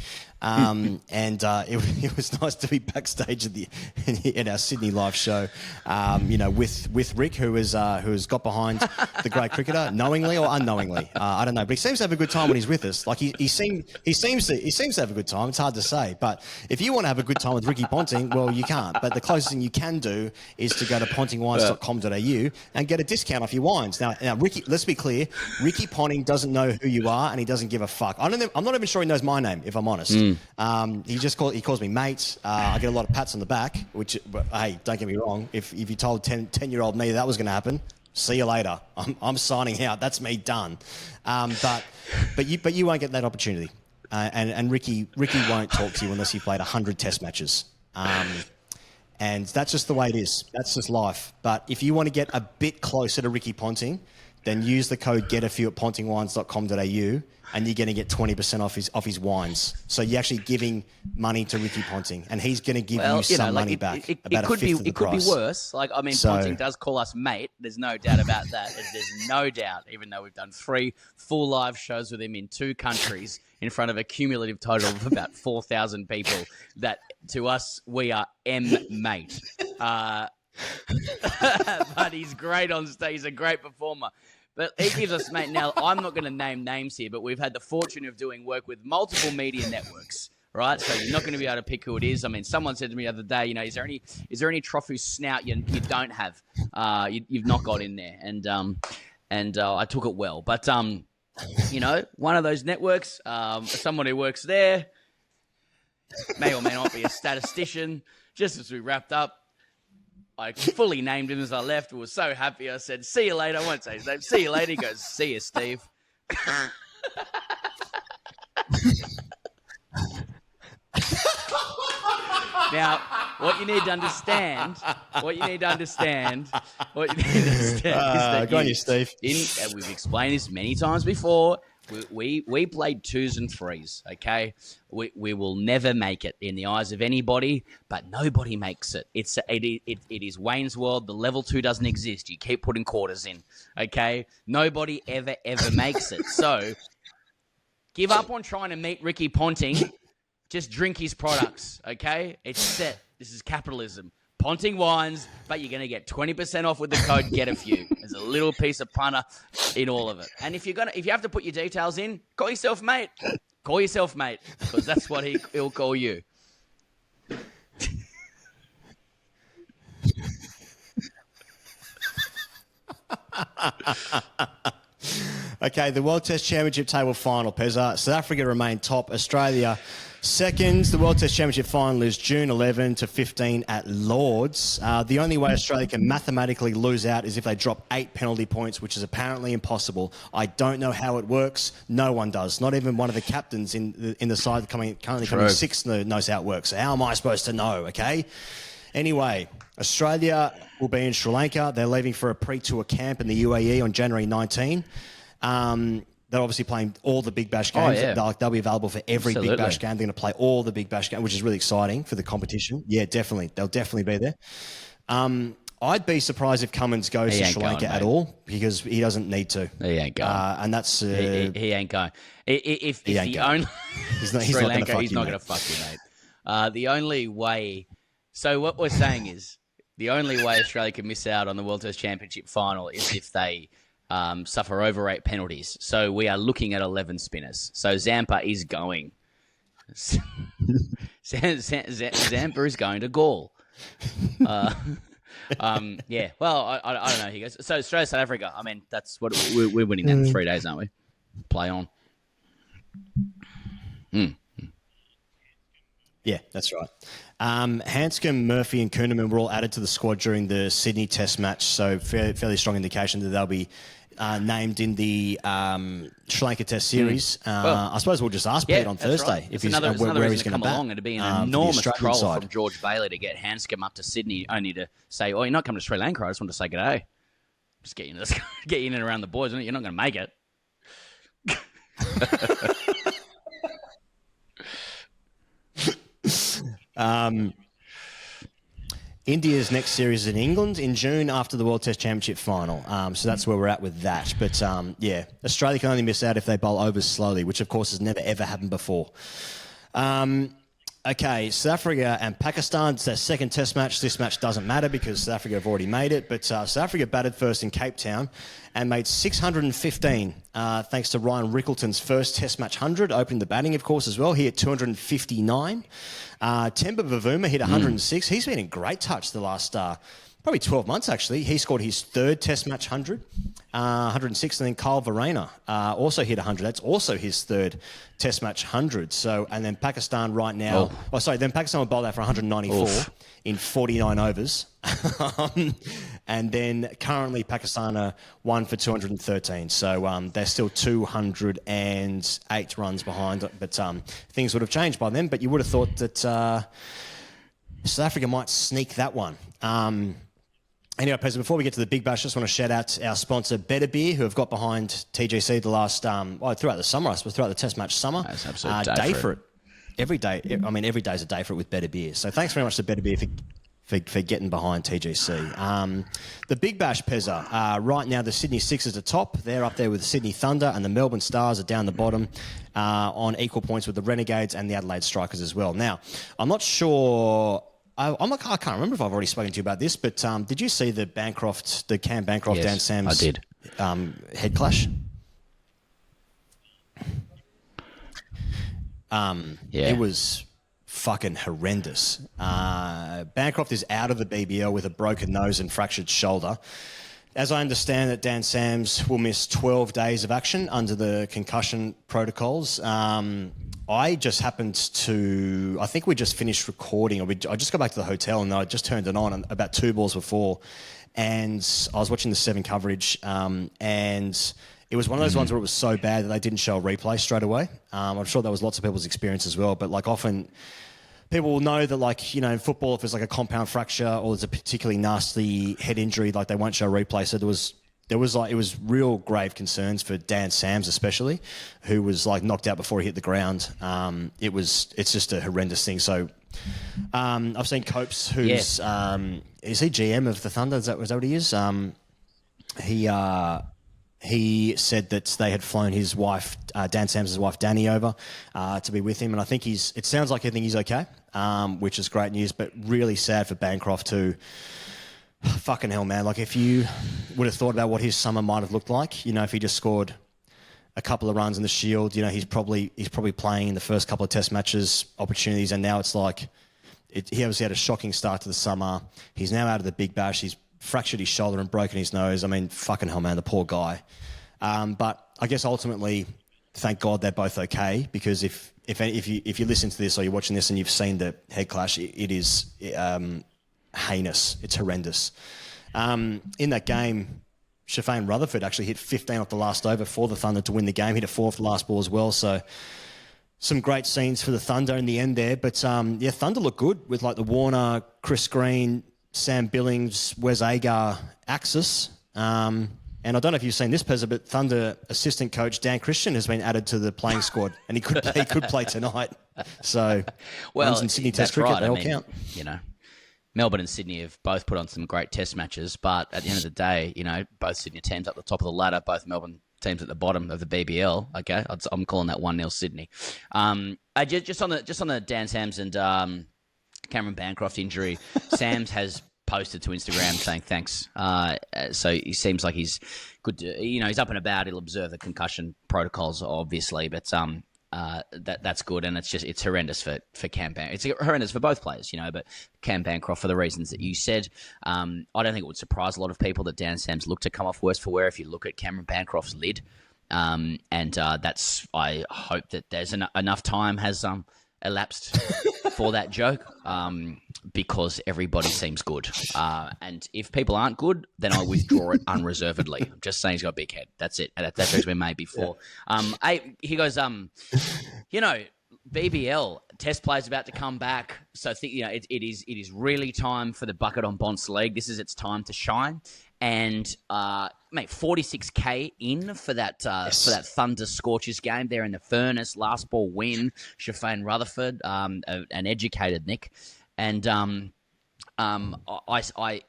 And it was nice to be backstage at our Sydney live show, with Rick, who has got behind the great cricketer, knowingly or unknowingly. I don't know, but he seems to have a good time when he's with us. He seems to have a good time. It's hard to say, but if you want to have a good time with Ricky Ponting, well, you can't. But the closest thing you can do is to go to pontingwines.com.au and get a discount off your wines. Now, Ricky, let's be clear. Ricky Ponting doesn't know who you are, and he doesn't give a fuck. I'm not even sure he knows my name, if I'm honest. He calls me mate. I get a lot of pats on the back, which, hey, don't get me wrong. If you told 10-year-old me that was going to happen, see you later. I'm signing out. That's me done. But you won't get that opportunity. And Ricky won't talk to you unless you've played 100 test matches. And that's just the way it is. That's just life. But if you want to get a bit closer to Ricky Ponting, then use the code GETAFEW at pontingwines.com.au and you're going to get 20% off his wines. So you're actually giving money to Ricky Ponting, and he's going to give you some money back. It could be worse. Ponting does call us mate. There's no doubt about that. There's no doubt, even though we've done 3 full live shows with him in 2 countries in front of a cumulative total of about 4,000 people, that to us, we are mate. But he's great on stage. He's a great performer. But he gives us, mate, now I'm not going to name names here, but we've had the fortune of doing work with multiple media networks, right? So you're not going to be able to pick who it is. I mean, someone said to me the other day, is there any trophy snout you don't have? You've not got in there. And I took it well. But, one of those networks, someone who works there, may or may not be a statistician, just as we wrapped up, I fully named him as I left. I was so happy. I said, see you later. I won't say his name. See you later. He goes, see you, Steve. Now, what you need to understand is that go on you, Steve. We've explained this many times before. We played 2s and 3s, okay? We will never make it in the eyes of anybody, but nobody makes it. It is Wayne's World. The level 2 doesn't exist. You keep putting quarters in, okay? Nobody ever makes it. So give up on trying to meet Ricky Ponting. Just drink his products, okay? It's set. This is capitalism. Ponting wines, but you're going to get 20% off with the code GETAFEW. There's a little piece of punter in all of it. And if you have to put your details in, call yourself mate. Call yourself mate, because that's what he'll call you. Okay, the World Test Championship table final, Pezza. South Africa remain top. Australia second. The World Test Championship final is June 11 to 15 at Lords. The only way Australia can mathematically lose out is if they drop 8 penalty points, which is apparently impossible. I don't know how it works. No one does. Not even one of the captains in the side currently coming 6th knows how it works. So how am I supposed to know, okay? Anyway, Australia will be in Sri Lanka. They're leaving for a pre-tour camp in the UAE on January 19. They're obviously playing all the Big Bash games. Oh, yeah. They'll be available for every Big Bash game. They're going to play all the Big Bash games, which is really exciting for the competition. Yeah, definitely. They'll definitely be there. I'd be surprised if Cummins goes to Sri Lanka at all, because he doesn't need to. He ain't going. And that's... he ain't going. If he ain't the going. only... Sri Lanka, he's not going to fuck you, mate. The only way... So what we're saying is, the only way Australia can miss out on the World Test Championship final is if they... suffer over 8 penalties. So we are looking at 11 spinners. So Zampa is going. Zampa is going to Gaul. Yeah. Well, I don't know. He goes. So Australia, South Africa. I mean, that's what we're winning that in 3 days, aren't we? Play on. Yeah, that's right. Hanscom, Murphy and Kuhnemann were all added to the squad during the Sydney Test match, so fairly strong indication that they'll be named in the Sri Lanka Test series. I suppose we'll just ask Pete on Thursday right. if he's where he's going to bat. Along. It'd be an enormous troll from George Bailey to get Hanscom up to Sydney, only to say, "Oh, you're not coming to Sri Lanka. I just want to say g'day. Just get you in and around the boys. You're not going to make it." India's next series is in England in June after the World Test Championship final. So that's where we're at with that. But, yeah, Australia can only miss out if they bowl overs slowly, which, of course, has never, ever happened before. Okay, South Africa and Pakistan. It's their second Test match. This match doesn't matter because South Africa have already made it. But South Africa batted first in Cape Town and made 615 thanks to Ryan Rickleton's first Test match 100, opening the batting, of course, as well. He hit 259. Temba Bavuma hit 106. He's been in great touch the last probably 12 months, actually. He scored his third Test match 100, 106, and then Kyle Verreynne also hit 100. That's also his third Test match 100. So, and then Pakistan right now, then Pakistan will bowl out for 194 in 49 overs. And then currently Pakistan are 1 for 213. So they're still 208 runs behind, but things would have changed by then. But you would have thought that South Africa might sneak that one. Anyway, President, before we get to the Big Bash, I just want to shout out our sponsor, Better Beer, who have got behind TGC the last, throughout the summer, I suppose, throughout the Test match summer. That's absolute day for it. Every day. I mean, every day is a day for it with Better Beer. So thanks very much to Better Beer for getting behind TGC. The Big Bash, Pezza, right now the Sydney Sixers are top. They're up there with the Sydney Thunder, and the Melbourne Stars are down the bottom on equal points with the Renegades and the Adelaide Strikers as well. Now, I'm not sure... I can't remember if I've already spoken to you about this, but did you see the Cam Bancroft, yes, Dan Sams I did. Head clash? It was fucking horrendous. Bancroft is out of the BBL with a broken nose and fractured shoulder. As I understand it, Dan Sams will miss 12 days of action under the concussion protocols. I just happened to... I think we just finished recording. I just got back to the hotel and I just turned it on about 2 balls before. And I was watching the 7 coverage and it was one of those ones where it was so bad that they didn't show a replay straight away. I'm sure that was lots of people's experience as well. But like often... people will know that, like, you know, in football, if there's like a compound fracture or there's a particularly nasty head injury, like they won't show a replay. So it was real grave concerns for Dan Sams especially, who was like knocked out before he hit the ground. It's just a horrendous thing. So I've seen Copes, who's is he GM of the Thunder? Is that what he is? He said that they had flown his wife, Dan Sams' wife, Danny, over to be with him. And I think it sounds like he's okay, which is great news, but really sad for Bancroft too. Fucking hell, man. Like, if you would have thought about what his summer might have looked like, you know, if he just scored a couple of runs in the Shield, you know, he's probably playing in the first couple of Test matches opportunities, and now it's like he obviously had a shocking start to the summer. He's now out of the Big Bash. He's fractured his shoulder and broken his nose. I mean, fucking hell, man, the poor guy. But I guess ultimately, thank God they're both okay, because if you listen to this or you're watching this and you've seen the head clash, it is heinous. It's horrendous. In that game, Shafane Rutherford actually hit 15 off the last over for the Thunder to win the game. Hit a 4 off the last ball as well. So some great scenes for the Thunder in the end there. But Thunder look good with like the Warner, Chris Green, Sam Billings, Wes Agar axis. And I don't know if you've seen this, Pezza, but Thunder assistant coach Dan Christian has been added to the playing squad, and he could play tonight. So, runs in Sydney Test cricket, they all count. You know, Melbourne and Sydney have both put on some great Test matches, but at the end of the day, you know, both Sydney teams up the top of the ladder, both Melbourne teams at the bottom of the BBL. Okay, I'm calling that 1-0 Sydney. Just on the Dan Sams and Cameron Bancroft injury, Sams has posted to Instagram saying thanks. So he seems like he's good. He's up and about. He'll observe the concussion protocols, obviously, but that's good. And it's horrendous for Cam Bancroft. It's horrendous for both players, but Cam Bancroft for the reasons that you said. I don't think it would surprise a lot of people that Dan Sams looked to come off worse for wear if you look at Cameron Bancroft's lid. That's, I hope that there's enough time has elapsed for that joke, because everybody seems good. And if people aren't good, then I withdraw it unreservedly. I'm just saying he's got a big head. That's it. That joke's been made before. He goes, BBL, Test players about to come back. So I think, it is really time for the bucket on Bont's leg. This is its time to shine. And, 46K in for that Thunder Scorchers game there in the furnace. Last ball win. Shafane Rutherford, an educated Nick. And I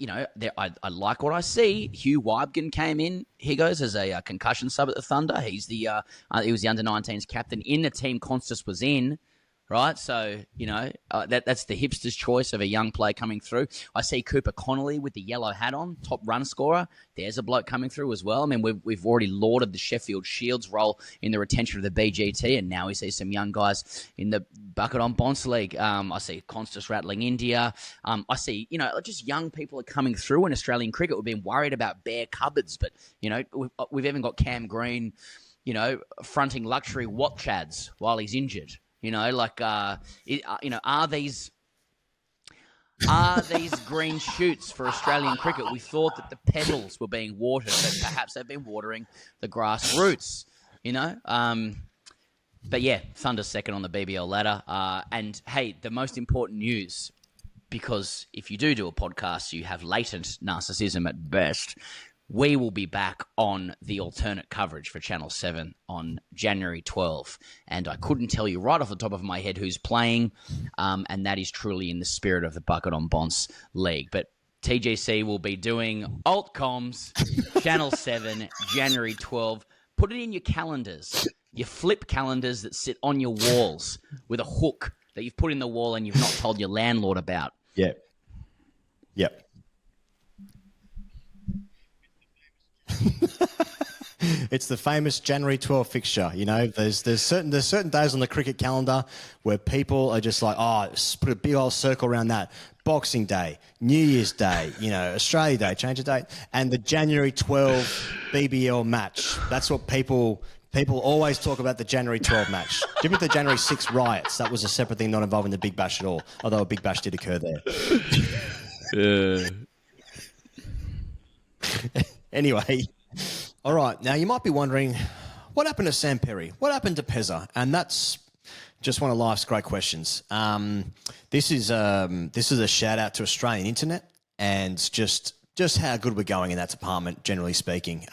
like what I see. Hugh Wybgen came in. He goes as a concussion sub at the Thunder. He's he was the under-19s captain in the team Constas was in. right? So, that's the hipster's choice of a young player coming through. I see Cooper Connolly with the yellow hat on, top run scorer. There's a bloke coming through as well. I mean, we've already lauded the Sheffield Shield's role in the retention of the BGT, and now we see some young guys in the Bucket on Bonds League. I see Constas rattling India. I see, just young people are coming through in Australian cricket. We've been worried about bare cupboards, but, we've even got Cam Green, fronting luxury watch ads while he's injured. Are these green shoots for Australian cricket? We thought that the petals were being watered, but perhaps they've been watering the grassroots. But yeah, Thunder's second on the BBL ladder. And hey, the most important news, because if you do a podcast, you have latent narcissism at best. We will be back on the alternate coverage for Channel 7 on January 12. And I couldn't tell you right off the top of my head who's playing, and that is truly in the spirit of the Bucket on Bonds League. But TGC will be doing Altcoms, Channel 7, January 12. Put it in your calendars, your flip calendars that sit on your walls with a hook that you've put in the wall and you've not told your landlord about. Yep. It's the famous January 12 fixture. There's certain days on the cricket calendar where people are just like, put a big old circle around that. Boxing Day, New Year's Day, Australia Day, change the date, and the January 12 BBL match. That's what people always talk about, the January 12 match. Do you remember the January 6 riots? That was a separate thing, not involving the Big Bash at all, although a Big Bash did occur there. Anyway, all right. Now, you might be wondering, what happened to Sam Perry? What happened to Pezza? And that's just one of life's great questions. This is a shout out to Australian internet and just how good we're going in that department, generally speaking.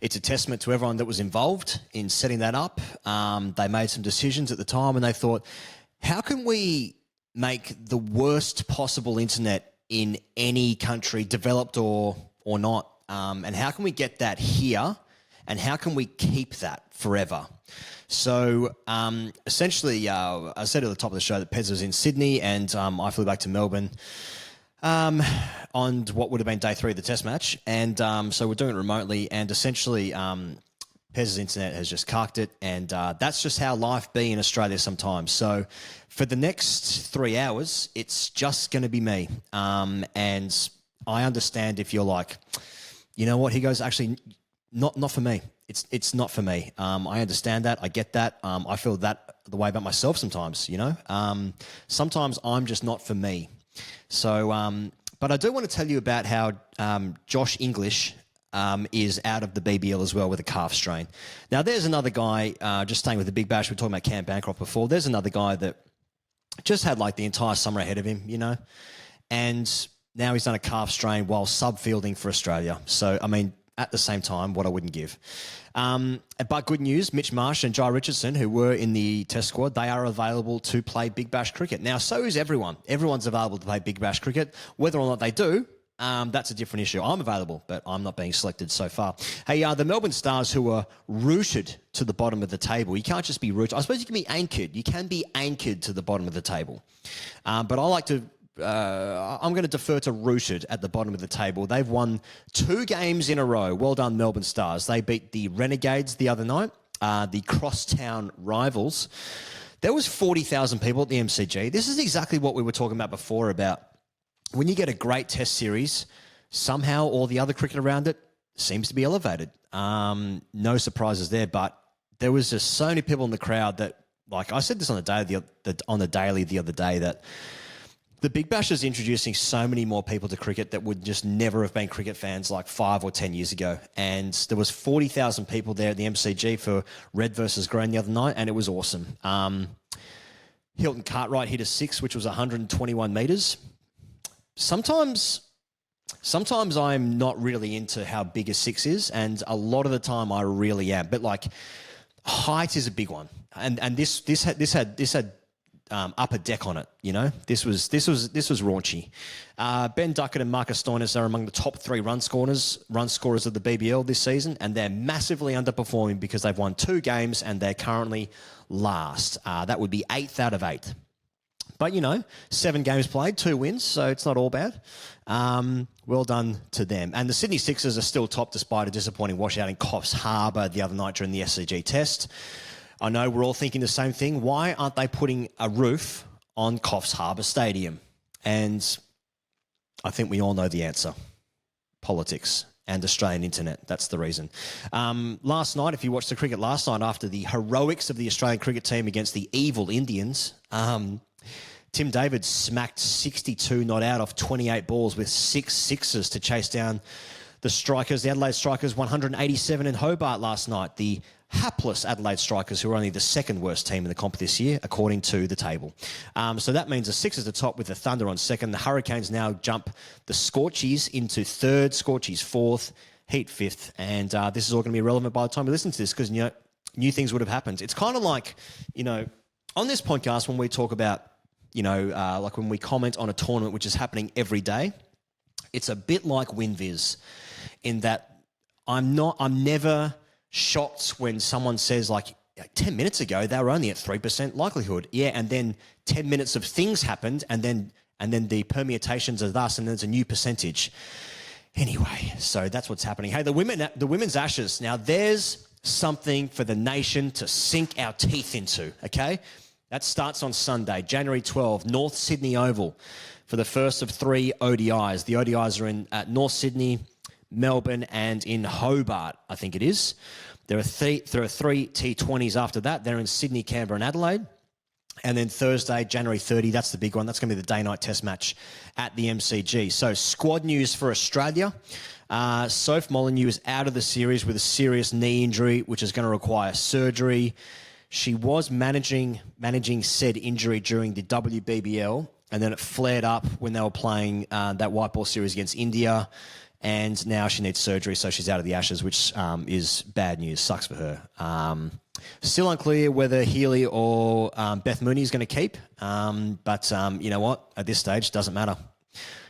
It's a testament to everyone that was involved in setting that up. They made some decisions at the time and they thought, how can we make the worst possible internet in any country, developed or not? And how can we get that here? And how can we keep that forever? So essentially, I said at the top of the show that Pez was in Sydney and I flew back to Melbourne on what would have been day 3 of the test match. And so we're doing it remotely. And essentially, Pez's internet has just carked it. And that's just how life be in Australia sometimes. So for the next 3 hours, it's just going to be me. And I understand if you're like, you know what, he goes, actually, not for me. It's not for me. I understand that. I get that. I feel that the way about myself sometimes, Sometimes I'm just not for me. So, but I do want to tell you about how Josh English is out of the BBL as well with a calf strain. Now, there's another guy, just staying with the Big Bash, we were talking about Cam Bancroft before. There's another guy that just had like the entire summer ahead of him, and now he's done a calf strain while sub-fielding for Australia. So, I mean, at the same time, what I wouldn't give. But good news, Mitch Marsh and Jai Richardson, who were in the test squad, they are available to play Big Bash cricket. Now, so is everyone. Everyone's available to play Big Bash cricket. Whether or not they do, that's a different issue. I'm available, but I'm not being selected so far. Hey, the Melbourne Stars, who are rooted to the bottom of the table. You can't just be rooted. I suppose you can be anchored. You can be anchored to the bottom of the table. But I like to... I'm going to defer to rooted at the bottom of the table. They've won 2 games in a row. Well done, Melbourne Stars. They beat the Renegades the other night, the crosstown rivals. There was 40,000 people at the MCG. This is exactly what we were talking about before, about when you get a great test series, somehow all the other cricket around it seems to be elevated. No surprises there, but there was just so many people in the crowd that, like I said this on the daily the other day, that the Big Bash is introducing so many more people to cricket that would just never have been cricket fans like 5 or 10 years ago. And there was 40,000 people there at the MCG for Red versus Green the other night, and it was awesome. Hilton Cartwright hit a 6, which was 121 metres. Sometimes I'm not really into how big a 6 is, and a lot of the time I really am. But like, height is a big one, and this had upper deck on it. You know, this was raunchy. Ben Duckett and Marcus Stoinis are among the top 3 run scorers of the BBL this season, and they're massively underperforming because they've won 2 games and they're currently last. That would be 8th out of 8. But, you know, 7 games played, 2 wins, so it's not all bad. Well done to them. And the Sydney Sixers are still top despite a disappointing washout in Coffs Harbour the other night during the SCG Test. I know we're all thinking the same thing. Why aren't they putting a roof on Coffs Harbour Stadium? And I think we all know the answer. Politics and Australian internet. That's the reason. Last night, if you watched the cricket last night after the heroics of the Australian cricket team against the evil Indians, Tim David smacked 62 not out off 28 balls with 6 sixes to chase down the Strikers, the Adelaide Strikers, 187 in Hobart last night. The hapless Adelaide Strikers, who are only the 2nd worst team in the comp this year, according to the table. So that means the Sixers are top with the Thunder on 2nd. The Hurricanes now jump the Scorchies into 3rd, Scorchies 4th, Heat 5th. And this is all going to be relevant by the time we listen to this because, you know, new things would have happened. It's kind of like, you know, on this podcast when we talk about, you know, like when we comment on a tournament which is happening every day, it's a bit like WinViz in that I'm never shocked when someone says like 10 minutes ago they were only at 3% likelihood. Yeah, and then 10 minutes of things happened and then the permutations of thus and there's a new percentage. Anyway, so that's what's happening. Hey, the women's Ashes. Now there's something for the nation to sink our teeth into, okay? That starts on Sunday, January 12, North Sydney Oval for the first of 3 ODIs. The ODIs are in at North Sydney, Melbourne, and in Hobart, I think it is. There are 3 T20s after that. They're in Sydney, Canberra, and Adelaide. And then Thursday, January 30, that's the big one. That's going to be the day-night test match at the MCG. So squad news for Australia. Soph Molyneux is out of the series with a serious knee injury, which is going to require surgery. She was managing said injury during the WBBL, and then it flared up when they were playing that white ball series against India, and now she needs surgery, so she's out of the Ashes, which is bad news. Sucks for her. Still unclear whether Healy or Beth Mooney is going to keep, but you know what? At this stage, it doesn't matter.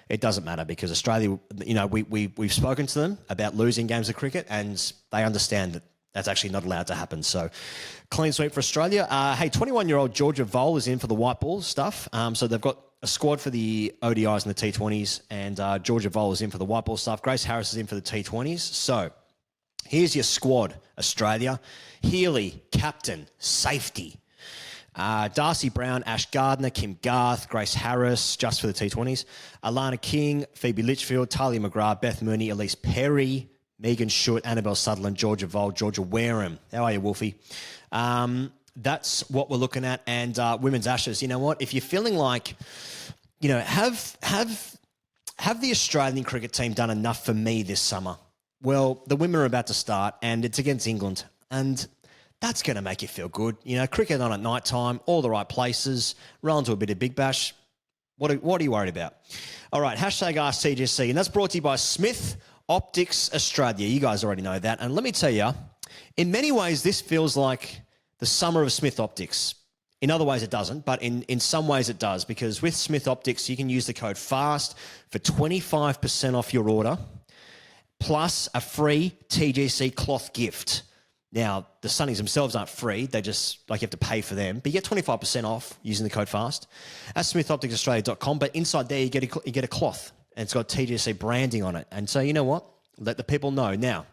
It doesn't matter because Australia, you know, we've spoken to them about losing games of cricket, and they understand that that's actually not allowed to happen. So clean sweep for Australia. Hey, 21-year-old Georgia Vole is in for the white ball stuff. So they've got a squad for the ODIs and the T20s, and Georgia Vole is in for the white ball stuff. Grace Harris is in for the T20s. So here's your squad, Australia. Healy, captain, safety. Darcy Brown, Ash Gardner, Kim Garth, Grace Harris, just for the T20s. Alana King, Phoebe Litchfield, Talia McGrath, Beth Mooney, Elise Perry, Megan Schutt, Annabelle Sutherland, Georgia Vole, Georgia Wareham. How are you, Wolfie? That's what we're looking at. And Women's Ashes, you know what? If you're feeling like, you know, have the Australian cricket team done enough for me this summer? Well, the women are about to start, and it's against England. And that's going to make you feel good. You know, cricket on at night time, all the right places, roll into a bit of Big Bash. What are you worried about? All right, hashtag AskTGC. And that's brought to you by Smith Optics Australia. You guys already know that. And let me tell you, in many ways, this feels like the summer of Smith Optics. In other ways, it doesn't, but in some ways it does, because with Smith Optics, you can use the code FAST for 25% off your order, plus a free TGC cloth gift. Now, the sunnies themselves aren't free. They just, like, you have to pay for them. But you get 25% off using the code FAST at smithopticsaustralia.com. But inside there, you get a cloth, and it's got TGC branding on it. And so, you know what? Let the people know. Now,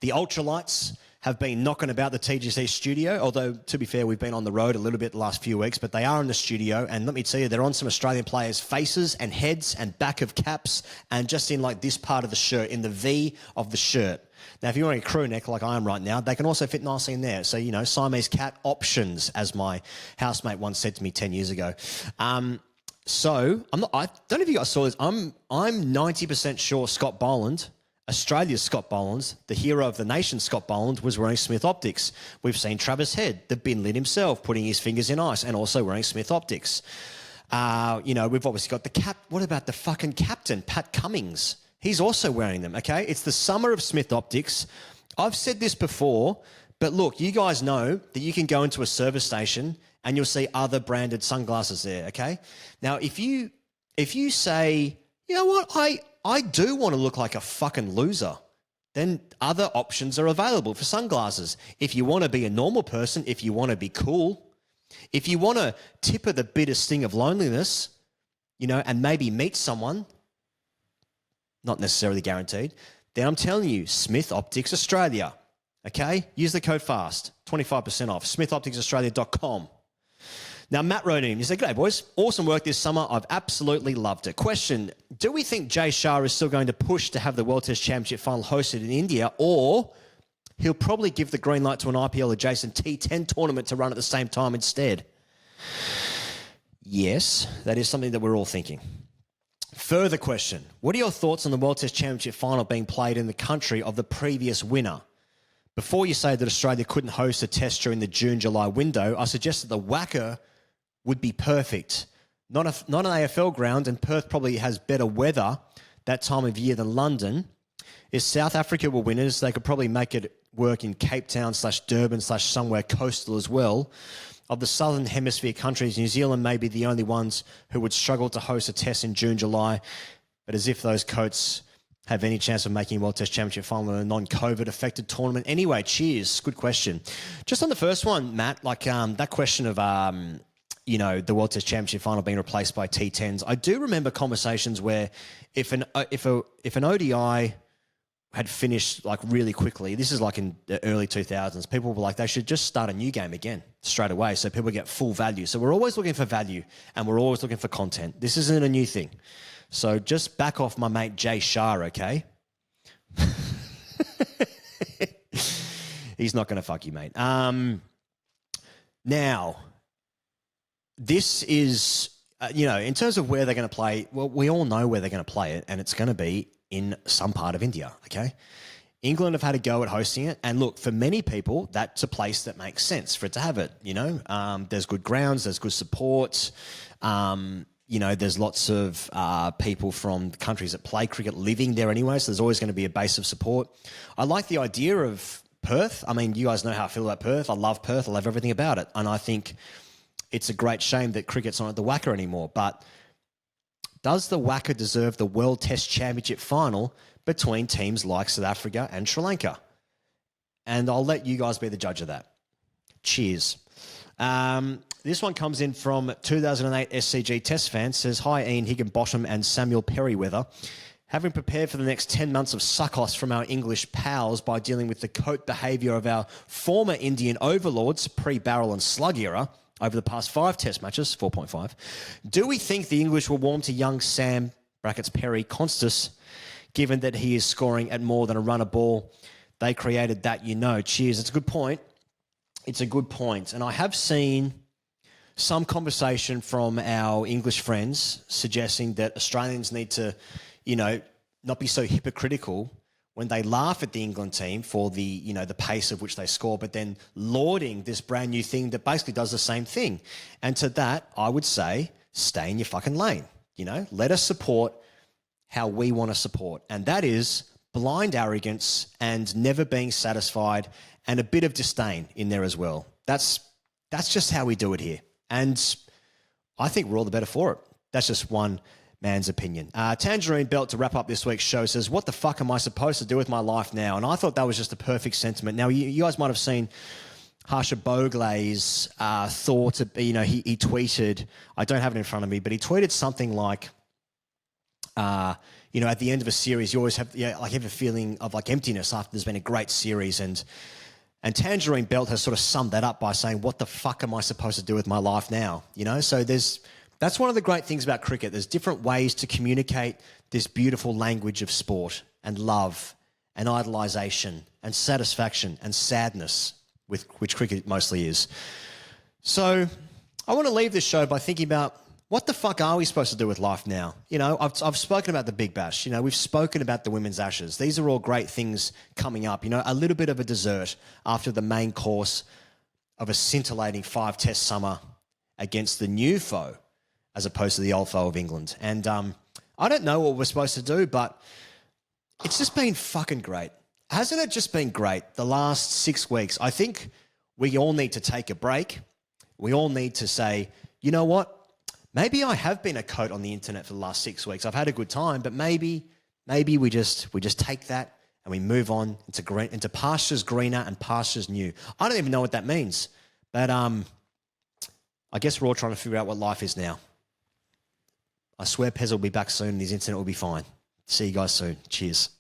the ultralights have been knocking about the TGC studio, although, to be fair, we've been on the road a little bit the last few weeks, but they are in the studio, and let me tell you, they're on some Australian players' faces and heads and back of caps, and just in, like, this part of the shirt, in the V of the shirt. Now, if you're wearing a crew neck like I am right now, they can also fit nicely in there. So, you know, Siamese cat options, as my housemate once said to me 10 years ago. So, I don't know if you guys saw this. I'm 90% sure Scott Boland, Australia's Scott Boland, the hero of the nation Scott Boland, was wearing Smith Optics. We've seen Travis Head, the bin lid himself, putting his fingers in ice and also wearing Smith Optics. You know, we've obviously got what about the fucking captain, Pat Cummings? He's also wearing them, okay? It's the summer of Smith Optics. I've said this before, but look, you guys know that you can go into a service station and you'll see other branded sunglasses there, okay? Now, if you say, you know what, I do want to look like a fucking loser, then other options are available for sunglasses. If you want to be a normal person, if you want to be cool, if you want to tipper the bitter sting of loneliness, you know, and maybe meet someone, not necessarily guaranteed, then I'm telling you, Smith Optics Australia, okay? Use the code FAST, 25% off, smithopticsaustralia.com. Now, Matt wrote in, he said, "G'day, boys. Awesome work this summer. I've absolutely loved it. Question, do we think Jay Shah is still going to push to have the World Test Championship final hosted in India, or he'll probably give the green light to an IPL-adjacent T10 tournament to run at the same time instead?" Yes, that is something that we're all thinking. Further question, what are your thoughts on the World Test Championship final being played in the country of the previous winner? Before you say that Australia couldn't host a test during the June-July window, I suggest that the WACA would be perfect. Not an AFL ground, and Perth probably has better weather that time of year than London. If South Africa were winners, they could probably make it work in Cape Town / Durban / somewhere coastal as well. Of the Southern Hemisphere countries, New Zealand may be the only ones who would struggle to host a test in June, July, but as if those coats have any chance of making a World Test Championship final in a non-COVID affected tournament. Anyway, cheers. Good question. Just on the first one, Matt, like that question of, you know, the World Test Championship final being replaced by T10s. I do remember conversations where if an ODI had finished like really quickly, this is like in the early 2000s, people were like, they should just start a new game again straight away so people get full value. So we're always looking for value and we're always looking for content. This isn't a new thing. So just back off my mate Jay Shah, okay? He's not going to fuck you, mate. Now, this is, you know, in terms of where they're going to play, well, we all know where they're going to play it, and it's going to be in some part of India, okay? England have had a go at hosting it, and look, for many people, that's a place that makes sense for it to have it, you know? There's good grounds, there's good support, you know, there's lots of people from countries that play cricket living there anyway, so there's always going to be a base of support. I like the idea of Perth. I mean, you guys know how I feel about Perth. I love Perth. I love everything about it, and I think it's a great shame that cricket's not at the WACA anymore. But does the WACA deserve the World Test Championship final between teams like South Africa and Sri Lanka? And I'll let you guys be the judge of that. Cheers. This one comes in from 2008 SCG Test fan. Says, "Hi Ian Higginbottom and Samuel Perryweather. Having prepared for the next 10 months of suckos from our English pals by dealing with the coat behaviour of our former Indian overlords pre-barrel and slug era, over the past 5 test matches, 4.5, do we think the English will warm to young Sam, brackets Perry, Constus, given that he is scoring at more than a run a ball? They created that, you know." Cheers. It's a good point. It's a good point. And I have seen some conversation from our English friends suggesting that Australians need to, you know, not be so hypocritical when they laugh at the England team for the, you know, the pace of which they score, but then lauding this brand new thing that basically does the same thing. And to that, I would say, stay in your fucking lane. You know, let us support how we want to support. And that is blind arrogance and never being satisfied and a bit of disdain in there as well. That's just how we do it here. And I think we're all the better for it. That's just one man's opinion. Tangerine Belt, to wrap up this week's show, says, "What the fuck am I supposed to do with my life now?" And I thought that was just a perfect sentiment. Now, you guys might have seen Harsha Bogle's thought. You know, he tweeted, I don't have it in front of me, but he tweeted something like, you know, at the end of a series, you always have, like, have a feeling of like emptiness after there's been a great series. And Tangerine Belt has sort of summed that up by saying, "What the fuck am I supposed to do with my life now?" You know, so that's one of the great things about cricket. There's different ways to communicate this beautiful language of sport and love and idolisation and satisfaction and sadness, with which cricket mostly is. So I want to leave this show by thinking about, what the fuck are we supposed to do with life now? You know, I've spoken about the Big Bash. You know, we've spoken about the Women's Ashes. These are all great things coming up. You know, a little bit of a dessert after the main course of a scintillating 5-test summer against the new foe, as opposed to the old foe of England. And I don't know what we're supposed to do, but it's just been fucking great. Hasn't it just been great the last 6 weeks? I think we all need to take a break. We all need to say, you know what? Maybe I have been a coat on the internet for the last 6 weeks. I've had a good time, but maybe we just take that and we move on into pastures greener and pastures new. I don't even know what that means, but I guess we're all trying to figure out what life is now. I swear Pez will be back soon and his internet will be fine. See you guys soon. Cheers.